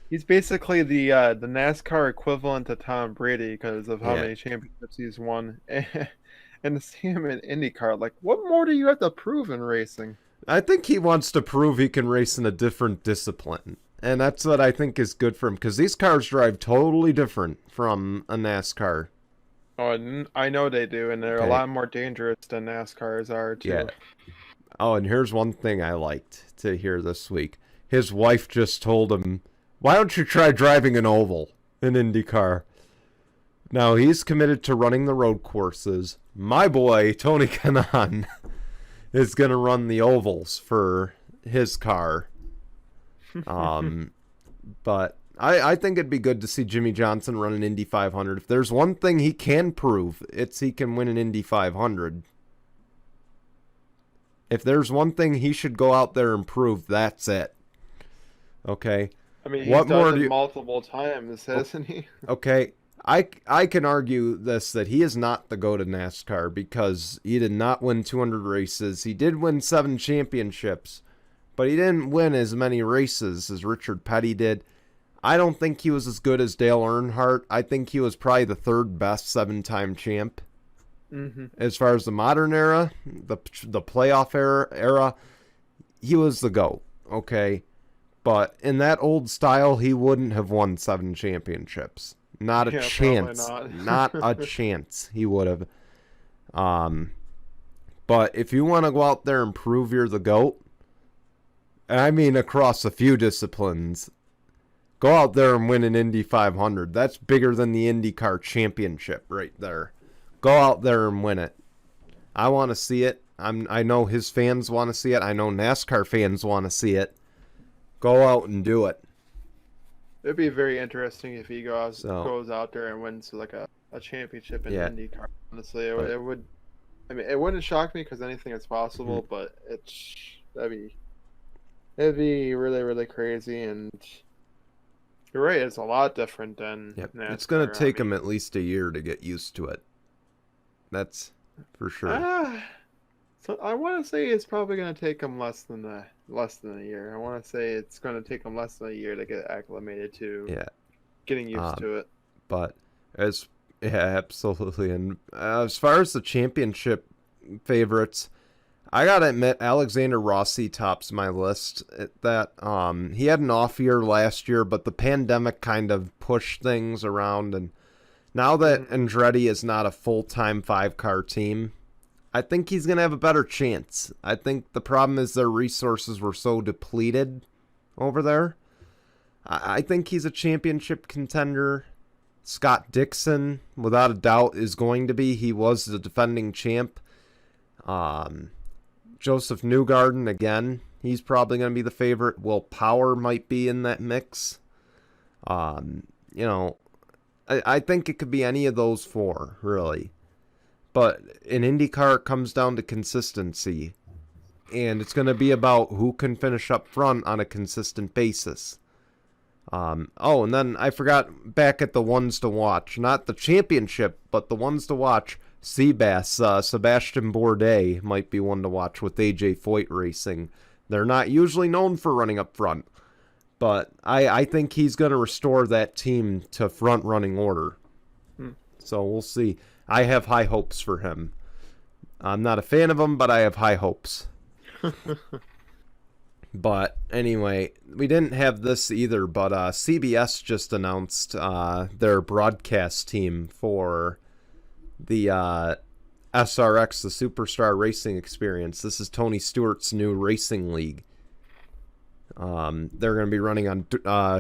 He's basically the NASCAR equivalent to Tom Brady because of how many championships he's won. And to see him in IndyCar, like, what more do you have to prove in racing? I think he wants to prove he can race in a different discipline. And that's what I think is good for him, because these cars drive totally different from a NASCAR. Oh, I know they do, and they're a lot more dangerous than NASCARs are, too. Yeah. Oh, and here's one thing I liked to hear this week. His wife just told him, why don't you try driving an oval in IndyCar? Now, he's committed to running the road courses. My boy, Tony Kanaan, is going to run the ovals for his car. But I think it'd be good to see Jimmy Johnson run an Indy 500. If there's one thing he can prove, it's he can win an Indy 500. If there's one thing he should go out there and prove, that's it. Okay. I mean, he's done it multiple times, hasn't he? Okay. I can argue this, that he is not the GOAT of NASCAR because he did not win 200 races. He did win 7 championships, but he didn't win as many races as Richard Petty did. I don't think he was as good as Dale Earnhardt. I think he was probably the 3rd best 7-time champ. As far as the modern era, the playoff era, he was the GOAT, okay? But in that old style, he wouldn't have won 7 championships. Not a chance. Not a chance he would have. But if you want to go out there and prove you're the GOAT, I mean across a few disciplines, go out there and win an Indy 500. That's bigger than the IndyCar championship right there. Go out there and win it. I want to see it. I know his fans want to see it. I know NASCAR fans want to see it. Go out and do it. It'd be very interesting if he goes out there and wins like a championship in IndyCar. Honestly, it would. I mean, it wouldn't shock me because anything is possible, but it'd be really, really crazy. And you're right, it's a lot different than NASCAR. It's going to take him at least a year to get used to it. That's for sure. So I want to say it's probably going to take him less than a year. I want to say it's going to take him less than a year to get acclimated to getting used to it. But absolutely. And as far as the championship favorites, I gotta admit Alexander Rossi tops my list. That he had an off year last year, but the pandemic kind of pushed things around, and Now that Andretti is not a full-time 5-car team, I think he's going to have a better chance. I think the problem is their resources were so depleted over there. I think he's a championship contender. Scott Dixon, without a doubt, is going to be. He was the defending champ. Joseph Newgarden, again, he's probably going to be the favorite. Will Power might be in that mix. You know, I think it could be any of those four, really. But in IndyCar, it comes down to consistency. And it's going to be about who can finish up front on a consistent basis. And then I forgot, back at the ones to watch. Not the championship, but the ones to watch. Seabass, Sebastian Bourdais might be one to watch with AJ Foyt Racing. They're not usually known for running up front. But I think he's going to restore that team to front-running order. So we'll see. I have high hopes for him. I'm not a fan of him, but I have high hopes. But anyway, we didn't have this either, but CBS just announced their broadcast team for the SRX, the Superstar Racing Experience. This is Tony Stewart's new racing league. They're going to be running on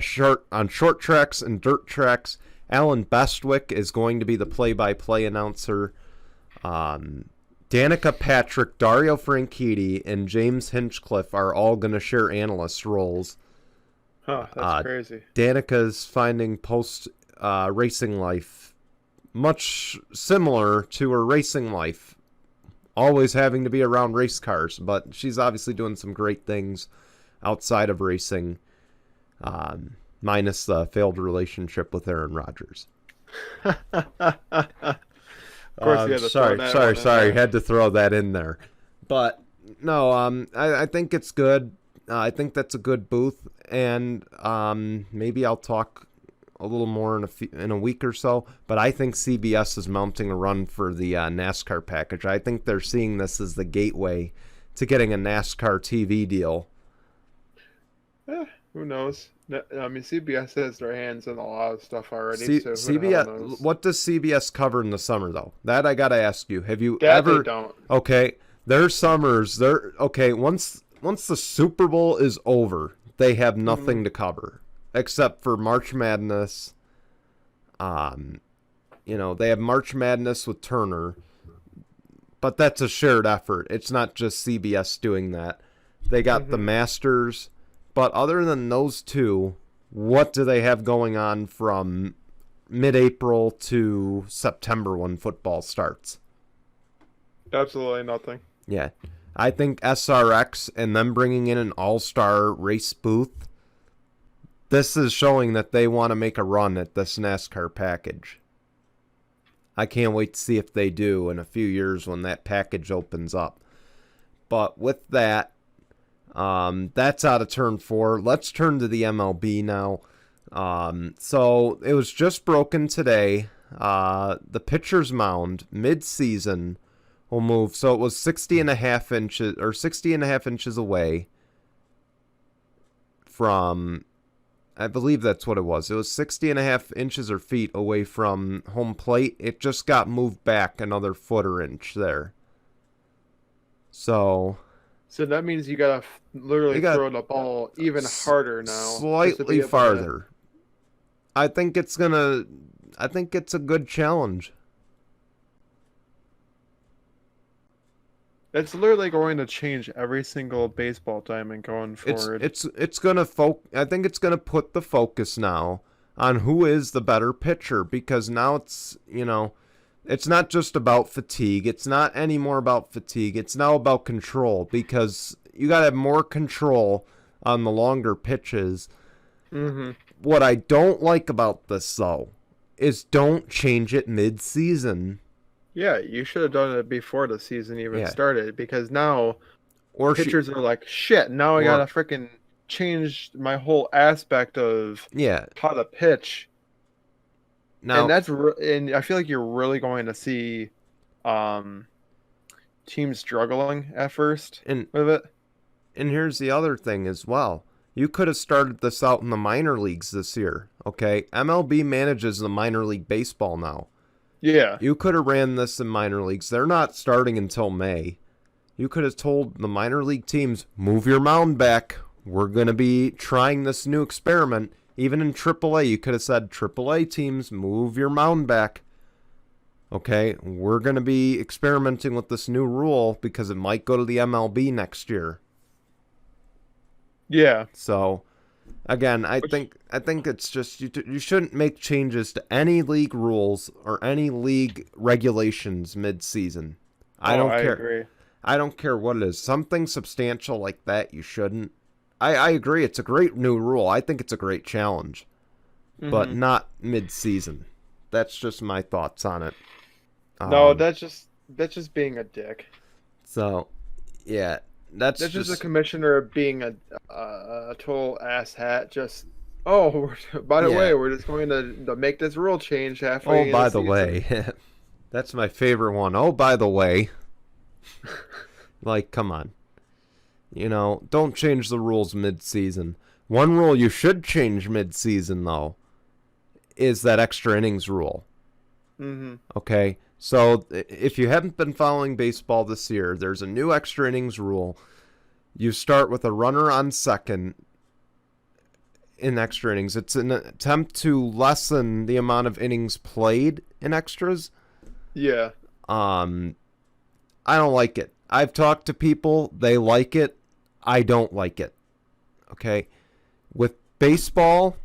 short tracks and dirt tracks. Alan Bestwick is going to be the play-by-play announcer. Danica Patrick, Dario Franchitti, and James Hinchcliffe are all going to share analyst roles. Huh, that's crazy. Danica's finding post-racing life much similar to her racing life. Always having to be around race cars, but she's obviously doing some great things outside of racing, minus the failed relationship with Aaron Rodgers. Of course, you had to sorry. Had to throw that in there, but no, I think it's good. I think that's a good booth, and maybe I'll talk a little more in a week or so. But I think CBS is mounting a run for the NASCAR package. I think they're seeing this as the gateway to getting a NASCAR TV deal. Who knows? I mean, CBS has their hands in a lot of stuff already. So CBS. What does CBS cover in the summer, though? That I gotta ask you. Have you that ever? They don't. Okay, their summers. Once the Super Bowl is over, they have nothing to cover except for March Madness. They have March Madness with Turner, but that's a shared effort. It's not just CBS doing that. They got the Masters. But other than those two, what do they have going on from mid-April to September when football starts? Absolutely nothing. Yeah. I think SRX and them bringing in an all-star race booth, this is showing that they want to make a run at this NASCAR package. I can't wait to see if they do in a few years when that package opens up. But with that, that's out of turn 4. Let's turn to the MLB now. So it was just broken today. The pitcher's mound mid-season will move. So it was 60 and a half inches away from, I believe that's what it was. It was 60 and a half inches or feet away from home plate. It just got moved back another foot or inch there. So that means you gotta literally throw the ball even harder now. Slightly farther. I think it's a good challenge. It's literally going to change every single baseball diamond going forward. It's gonna I think it's gonna put the focus now on who is the better pitcher, because now it's it's not just about fatigue. It's not anymore about fatigue. It's now about control, because you got to have more control on the longer pitches. What I don't like about this, though, is don't change it mid-season. Yeah, you should have done it before the season even started, because now pitchers are like, shit, now I got to freaking change my whole aspect of how to pitch. Now, and I feel like you're really going to see teams struggling at first with it. And here's the other thing as well. You could have started this out in the minor leagues this year, okay? MLB manages the minor league baseball now. Yeah. You could have ran this in minor leagues. They're not starting until May. You could have told the minor league teams, move your mound back. We're going to be trying this new experiment. Even in AAA, you could have said, AAA teams, move your mound back. Okay, we're going to be experimenting with this new rule because it might go to the MLB next year. Yeah. So, again, I think it's just you shouldn't make changes to any league rules or any league regulations mid-season. I don't care. Agree. I don't care what it is. Something substantial like that, you shouldn't. I agree. It's a great new rule. I think it's a great challenge, but not mid-season. That's just my thoughts on it. No, that's just being a dick. So, yeah, that's just a commissioner being a total asshat. Just by the way, we're just going to make this rule change halfway. Oh, by the way, that's my favorite one. Oh, by the way, like, come on, don't change the rules mid-season. One rule you should change mid-season though is that extra innings rule. Okay. So if you haven't been following baseball this year, there's a new extra innings rule. You start with a runner on second in extra innings. It's an attempt to lessen the amount of innings played in extras. Yeah. I don't like it. I've talked to people, they like it. I don't like it. Okay? With baseball,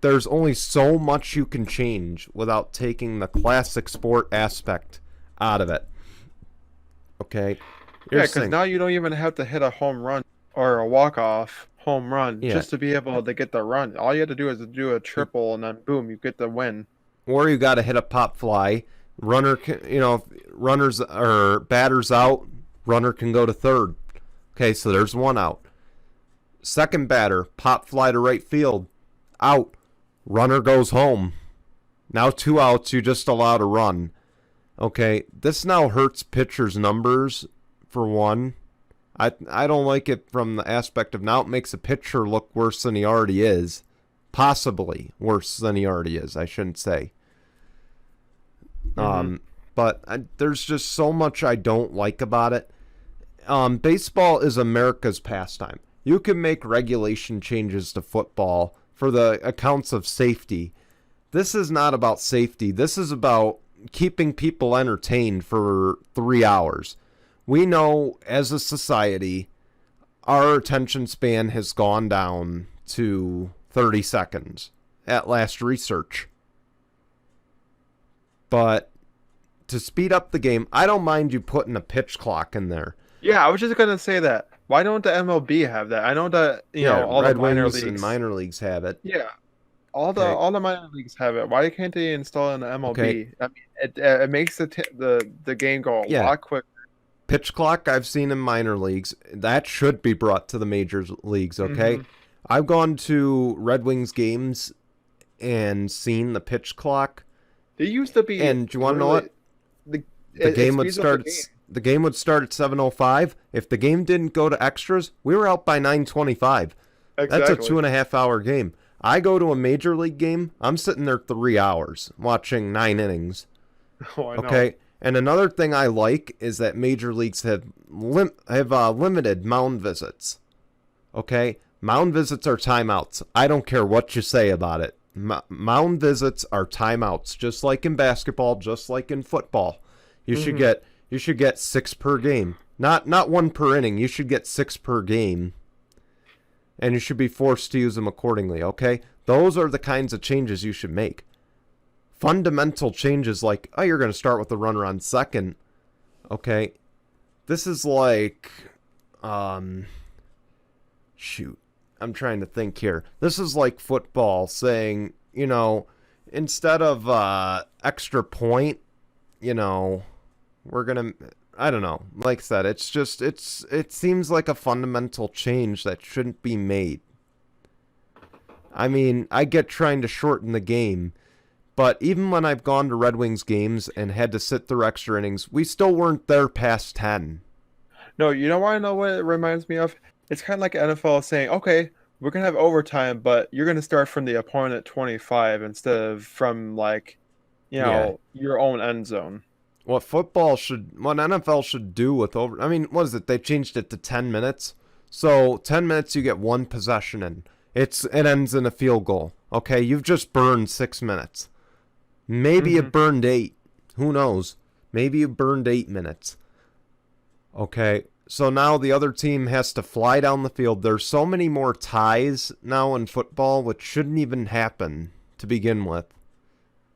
there's only so much you can change without taking the classic sport aspect out of it. Okay? Because now you don't even have to hit a home run or a walk-off home run just to be able to get the run. All you have to do is do a triple, and then boom, you get the win. Or you got to hit a pop fly. Runner, runners or batters out, runner can go to third. Okay, so there's one out. Second batter, pop fly to right field, out. Runner goes home. Now 2 outs, you just allowed a run. Okay, this now hurts pitchers' numbers, for one. I don't like it from the aspect of now it makes a pitcher look worse than he already is. Possibly worse than he already is, I shouldn't say. But there's just so much I don't like about it. Baseball is America's pastime. You can make regulation changes to football for the accounts of safety. This is not about safety. This is about keeping people entertained for 3 hours. We know as a society, our attention span has gone down to 30 seconds at last research. But to speed up the game, I don't mind you putting a pitch clock in there. Yeah, I was just going to say that. Why don't the MLB have that? I know that all Red the minor Wings leagues and minor leagues have it. Yeah, all the minor leagues have it. Why can't they install it in the MLB? Okay. I mean, it makes the game go a lot quicker. Pitch clock I've seen in minor leagues. That should be brought to the major leagues. Okay, I've gone to Red Wings games and seen the pitch clock. They used to be. And do you want to know what? The game would start. The game would start at 7:05. If the game didn't go to extras, we were out by 9:25. That's a 2.5 hour game. I go to a major league game. I'm sitting there 3 hours watching 9 innings. Oh, I know. Okay. And another thing I like is that major leagues have limited mound visits. Okay, mound visits are timeouts. I don't care what you say about it. Mound visits are timeouts, just like in basketball, just like in football. You should get 6 per game, not 1 per inning. You should get 6 per game, and you should be forced to use them accordingly. Okay, those are the kinds of changes you should make. Fundamental changes like, you're going to start with the runner on second. Okay. This is like, shoot. I'm trying to think here. This is like football saying, instead of extra point, we're going to, I don't know. Like I said, it's just, it seems like a fundamental change that shouldn't be made. I mean, I get trying to shorten the game. But even when I've gone to Red Wings games and had to sit through extra innings, we still weren't there past 10. No, you know what it reminds me of? It's kind of like NFL saying, okay, we're gonna have overtime, but you're gonna start from the opponent 25 instead of from like, Yeah. your own end zone. What NFL should do with I mean, what is it? They changed it to 10 minutes. So 10 minutes you get one possession in. It ends in a field goal. Okay, you've just burned 6 minutes. Maybe Hmm. it burned 8. Who knows? Maybe you burned 8 minutes. Okay, so now the other team has to fly down the field. There's so many more ties now in football, which shouldn't even happen to begin with.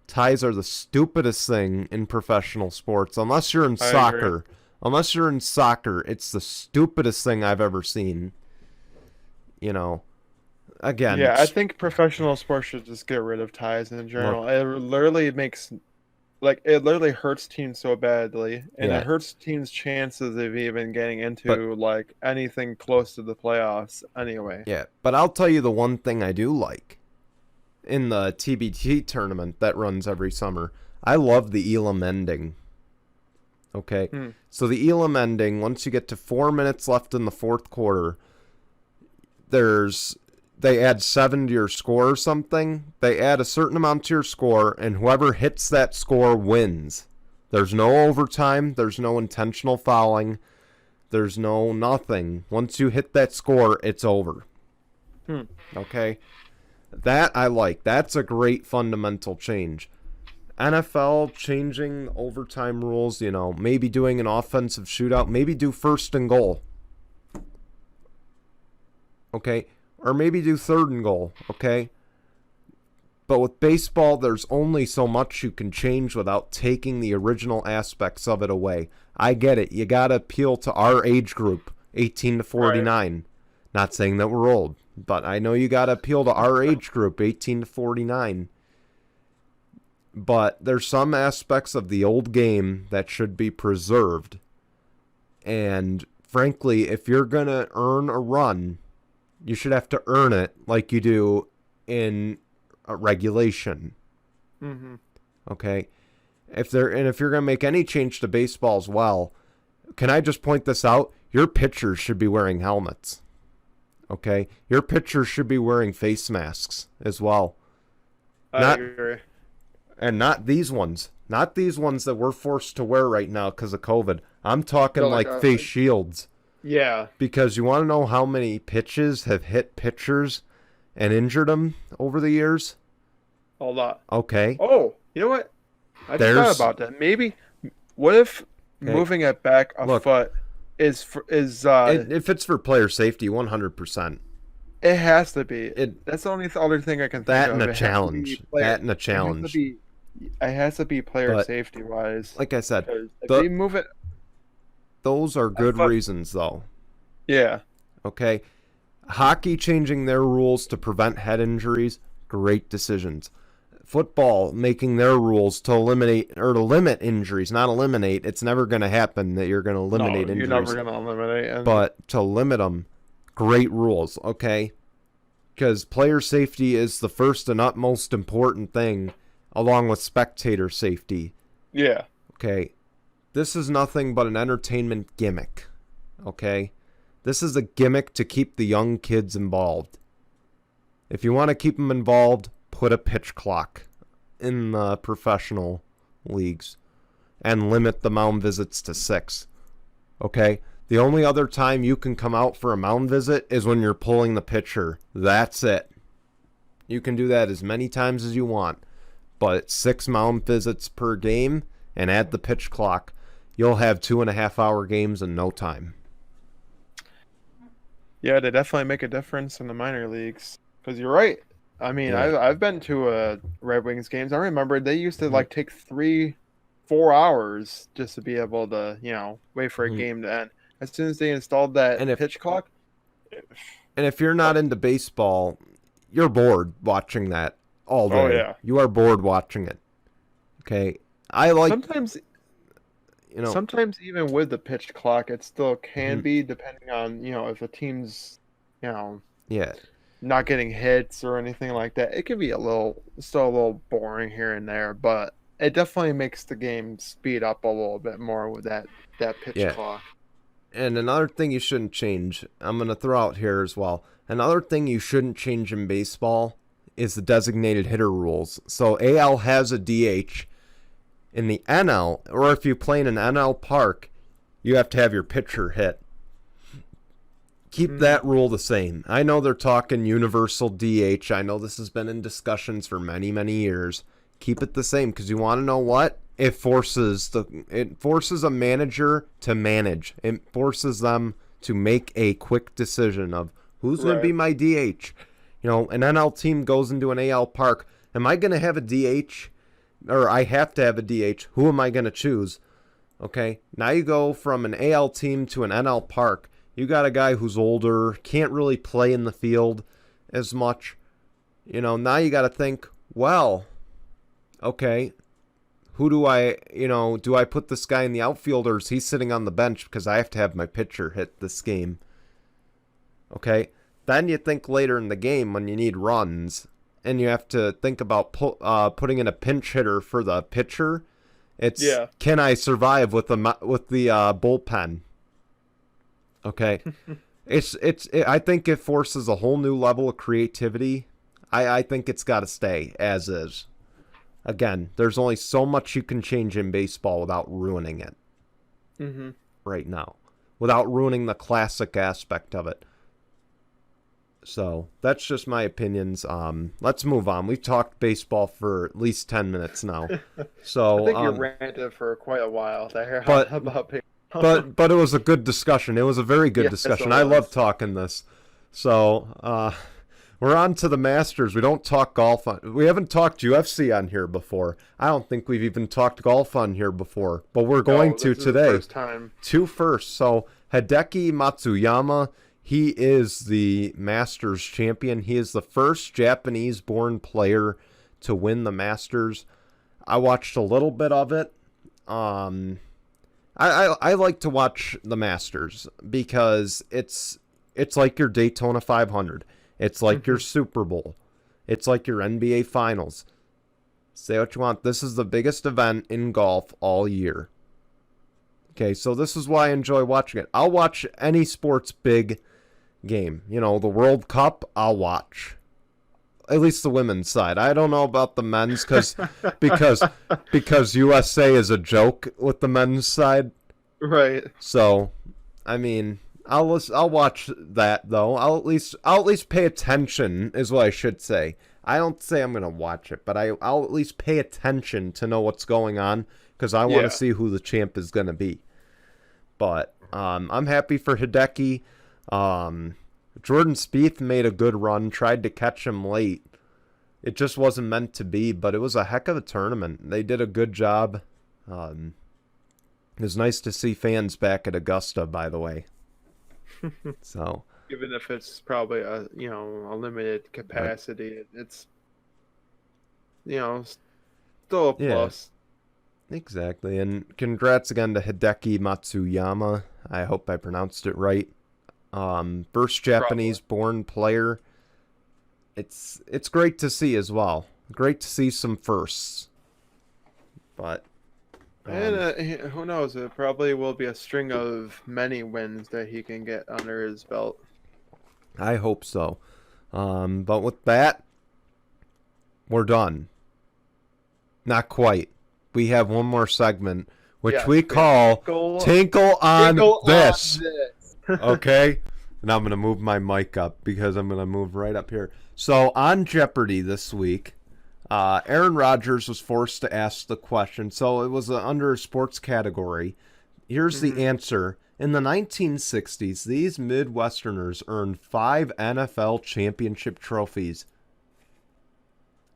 Ties are the stupidest thing in professional sports, unless you're in I agree. soccer. Unless you're in soccer, it's the stupidest thing I've ever seen. You know, again, Yeah, I think professional sports should just get rid of ties in look, general. It literally makes like it literally hurts teams so badly, and it yeah, hurts teams' chances of even getting but into like anything close to the playoffs anyway. yeah, but I'll tell you the one thing I do like in the TBT tournament that runs every summer. I love the Elam ending. Okay, Hmm. so the Elam ending, once you get to 4 minutes left in the fourth quarter, there's they add 7 to your score or something. They add a certain amount to your score, and whoever hits that score wins. There's no overtime. There's no intentional fouling. There's no nothing. Once you hit that score, it's over. Hmm. Okay? That I like. That's a great fundamental change. NFL changing overtime rules, maybe doing an offensive shootout, maybe do first and goal. Okay? Or maybe do third and goal. Okay? But with baseball, there's only so much you can change without taking the original aspects of it away. I get it. You got to appeal to our age group, 18 to Right. 49. Not saying that we're old, but I know you got to appeal to our age group, 18 to 49. But there's some aspects of the old game that should be preserved. And frankly, if you're going to earn a run, you should have to earn it like you do in a regulation. Hmm. Okay? If you're going to make any change to baseball as well, can I just point this out? Your pitchers should be wearing helmets. Okay? Your pitchers should be wearing face masks as well. I Not agree. And not these ones. Not these ones that we're forced to wear right now because of COVID. I'm talking So like, like face shields. yeah. Because you want to know how many pitches have hit pitchers and injured them over the years? A lot. Okay. Oh, you know what? I just thought There's about that. Maybe what if okay. moving it back a Look, foot is if it's for player safety, 100%. it has to be. It That's the only other thing I can think that and of. a It has to be challenge. player. That and a It has to challenge. be. It has to be player But safety wise. like I said, Because if the you move it those are a good foot, reasons though. yeah, Okay. Hockey changing their rules to prevent head injuries, great decisions. Football making their rules to eliminate or to limit injuries, not eliminate. It's never going to happen that you're going to no, eliminate you're never injuries, gonna eliminate. And but to limit them, great rules, okay? Because player safety is the first and utmost important thing, along with spectator safety, yeah, okay? This is nothing but an entertainment gimmick, okay? This is a gimmick to keep the young kids involved. If you want to keep them involved, put a pitch clock in the professional leagues and limit the mound visits to 6. Okay? The only other time you can come out for a mound visit is when you're pulling the pitcher. That's it. You can do that as many times as you want, but 6 mound visits per game and add the pitch clock. You'll have 2.5-hour games in no time. yeah, they definitely make a difference in the minor leagues. Because you're right. I mean, Yeah. I've been to Red Wings games. I remember they used to Mhm. like take 4 hours just to be able to wait for a Mhm. game to end. As soon as they installed that And if pitch clock, and if you're not into baseball, you're bored watching that all oh day. yeah. You are bored watching it. Okay. I like, Sometimes you know, sometimes even with the pitch clock, it still can mhm, be depending on if a team's you know yeah. not getting hits or anything like that. It can be still a little boring here and there, but it definitely makes the game speed up a little bit more with that pitch Yeah. clock. And another thing you shouldn't change, I'm going to throw out here as well. Another thing you shouldn't change in baseball is the designated hitter rules. So AL has a DH. In the NL, or if you play in an NL park, you have to have your pitcher hit. Keep that rule the same. I know they're talking universal DH. I know this has been in discussions for many, many years. Keep it the same, because you want to know what? It forces a manager to manage. It forces them to make a quick decision of who's going to be my DH. You know, an NL team goes into an AL park. Am I going to have a DH? Or I have to have a DH. Who am I going to choose? Okay, now you go from an AL team to an NL park. You got a guy who's older, can't really play in the field as much. You know, now you got to think, well, okay, who do I put this guy in the outfield, or is he sitting on the bench because I have to have my pitcher hit this game? Okay, then you think later in the game when you need runs, and you have to think about putting in a pinch hitter for the pitcher. Can I survive with the bullpen? Okay, I think it forces a whole new level of creativity. I think it's got to stay as is. Again, there's only so much you can change in baseball without ruining it. Right now, without ruining the classic aspect of it. So that's just my opinions. Let's move on. We've talked baseball for at least 10 minutes now. So I think you ranted for quite a while there about baseball. But it was a good discussion. It was a very good discussion. I love talking this. So we're on to the Masters. We don't talk golf. We haven't talked UFC on here before. I don't think we've even talked golf on here before. But we're going to today. First time. Two first. So Hideki Matsuyama. He is the Masters champion. He is the first Japanese-born player to win the Masters. I watched a little bit of it. I like to watch the Masters because it's like your Daytona 500. It's like your Super Bowl. It's like your NBA Finals. Say what you want. This is the biggest event in golf all year. Okay, so this is why I enjoy watching it. I'll watch any sports big game. You know, the World Cup, I'll watch. At least the women's side. I don't know about the men's because USA is a joke with the men's side. Right. So, I mean, I'll watch that though. I'll at least pay attention is what I should say. I don't say I'm gonna watch it, but I'll at least pay attention to know what's going on because I want to see who the champ is gonna be. But I'm happy for Hideki. Jordan Spieth made a good run, tried to catch him late. It just wasn't meant to be, but it was a heck of a tournament. They did a good job. It was nice to see fans back at Augusta, by the way. So, even if it's probably a limited capacity, it's still a plus. Exactly, and congrats again to Hideki Matsuyama. I hope I pronounced it right. First Japanese-born player. It's great to see as well. Great to see some firsts. But who knows? It probably will be a string of many wins that he can get under his belt. I hope so. But with that, we're done. Not quite. We have one more segment, which we call Tinkle on This. Okay? And I'm going to move my mic up because I'm going to move right up here. So on Jeopardy this week, Aaron Rodgers was forced to ask the question. So it was under a sports category. Here's the answer. In the 1960s, these Midwesterners earned 5 NFL championship trophies.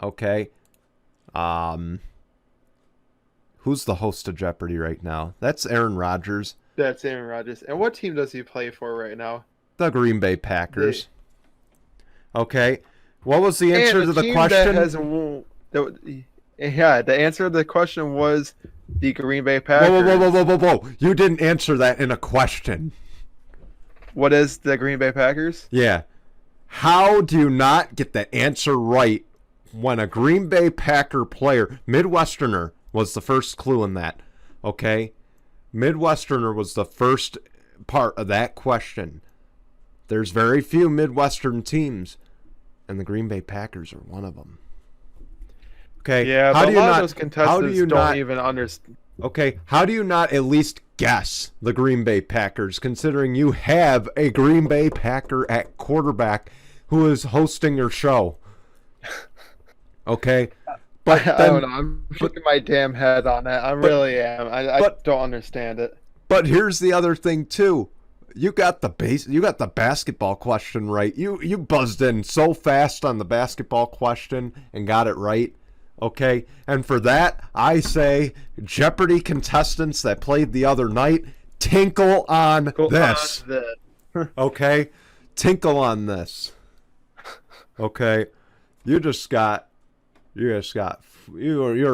Okay. Who's the host of Jeopardy right now? That's Aaron Rodgers. That's Aaron Rodgers. And what team does he play for right now? The Green Bay Packers. Okay. What was the answer to the question? The answer to the question was the Green Bay Packers. Whoa. You didn't answer that in a question. What is the Green Bay Packers? Yeah. How do you not get the answer right when a Green Bay Packer player, Midwesterner, was the first clue in that? Okay? Midwesterner was the first part of that question. There's very few Midwestern teams, and the Green Bay Packers are one of them. Okay. Yeah, but a lot of those contestants don't even understand. Okay, how do you not at least guess the Green Bay Packers, considering you have a Green Bay Packer at quarterback who is hosting your show? Okay, but I don't know. I'm shaking my damn head on that. I really am. I don't understand it. But here's the other thing too. You got the basketball question right. You buzzed in so fast on the basketball question and got it right. Okay, and for that, I say Jeopardy contestants that played the other night, tinkle on this. Okay, tinkle on this. Okay, you're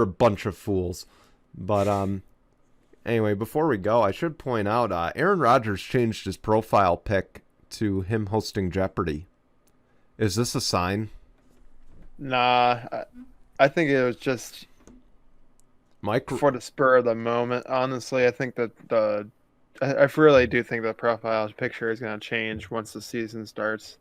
a bunch of fools. But anyway, before we go, I should point out Aaron Rodgers changed his profile pic to him hosting Jeopardy. Is this a sign? Nah. I think it was just for the spur of the moment. Honestly, I think that I really do think the profile picture is going to change once the season starts.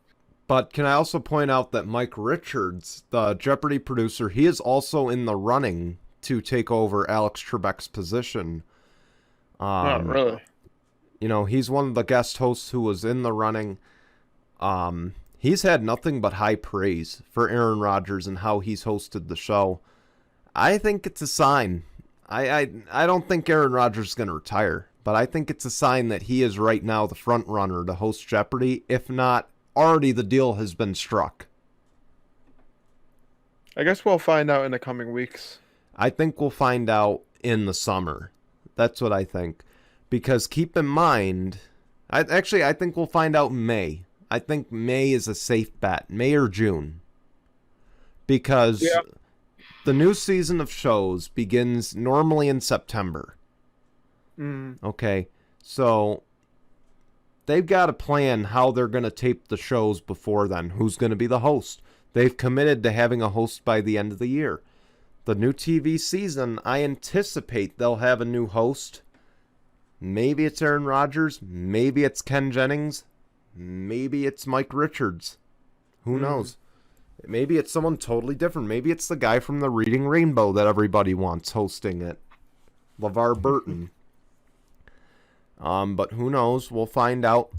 But can I also point out that Mike Richards, the Jeopardy producer, he is also in the running to take over Alex Trebek's position. Oh, really? You know, he's one of the guest hosts who was in the running. He's had nothing but high praise for Aaron Rodgers and how he's hosted the show. I think it's a sign. I don't think Aaron Rodgers is going to retire, but I think it's a sign that he is right now the front runner to host Jeopardy. If not, already the deal has been struck. I guess we'll find out in the coming weeks. I think we'll find out in the summer. That's what I think. Because keep in mind, I think we'll find out in May. I think May is a safe bet. May or June. Because the new season of shows begins normally in September. Okay. So they've got to plan how they're going to tape the shows before then. Who's going to be the host? They've committed to having a host by the end of the year. The new TV season, I anticipate they'll have a new host. Maybe it's Aaron Rodgers. Maybe it's Ken Jennings. Maybe it's Mike Richards. Who knows? Maybe it's someone totally different. Maybe it's the guy from the Reading Rainbow that everybody wants hosting it. LeVar Burton. But who knows? We'll find out.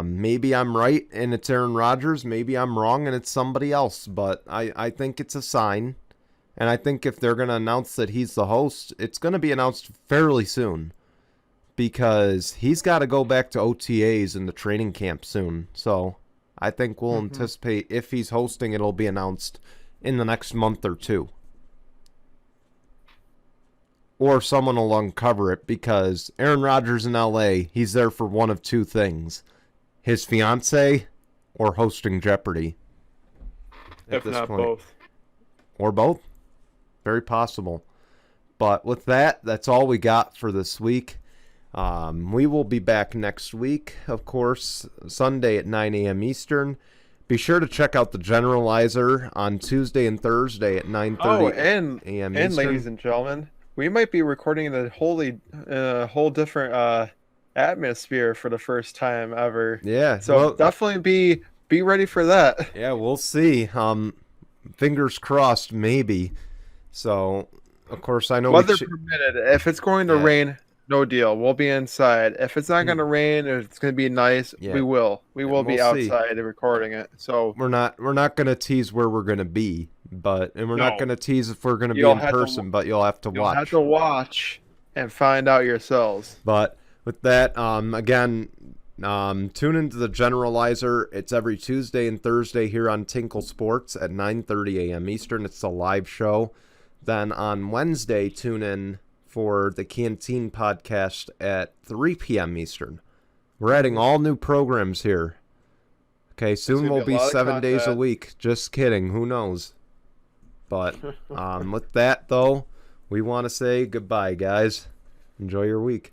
Maybe I'm right and it's Aaron Rodgers. Maybe I'm wrong and it's somebody else. But I think it's a sign. And I think if they're going to announce that he's the host, it's going to be announced fairly soon. Because he's got to go back to OTAs in the training camp soon. So I think we'll anticipate if he's hosting, it'll be announced in the next month or two. Or someone will uncover it because Aaron Rodgers in LA, he's there for one of two things. His fiance or hosting Jeopardy. If not both. Or both. Very possible. But with that, that's all we got for this week. We will be back next week, of course, Sunday at 9 a.m. Eastern. Be sure to check out the Generalizer on Tuesday and Thursday at 9:30 a.m. Eastern. And ladies and gentlemen, we might be recording in a whole different atmosphere for the first time ever. Yeah. So definitely be ready for that. Yeah, we'll see. Fingers crossed, maybe. So, of course, I know weather permitted. If it's going to rain, no deal. We'll be inside. If it's not going to rain, or it's going to be nice, we will. We will be outside and recording it. So we're not going to tease where we're going to be, we're not going to tease if we're going to be in person, but you'll have to watch. You'll have to watch and find out yourselves. But with that, again, tune into the Generalizer. It's every Tuesday and Thursday here on Tinkle Sports at 9:30 a.m. Eastern. It's a live show. Then on Wednesday, tune in for the Canteen podcast at 3 p.m. Eastern. We're adding all new programs here. Okay, soon we'll be 7 days a week. Just kidding. Who knows? But with that, though, we want to say goodbye, guys. Enjoy your week.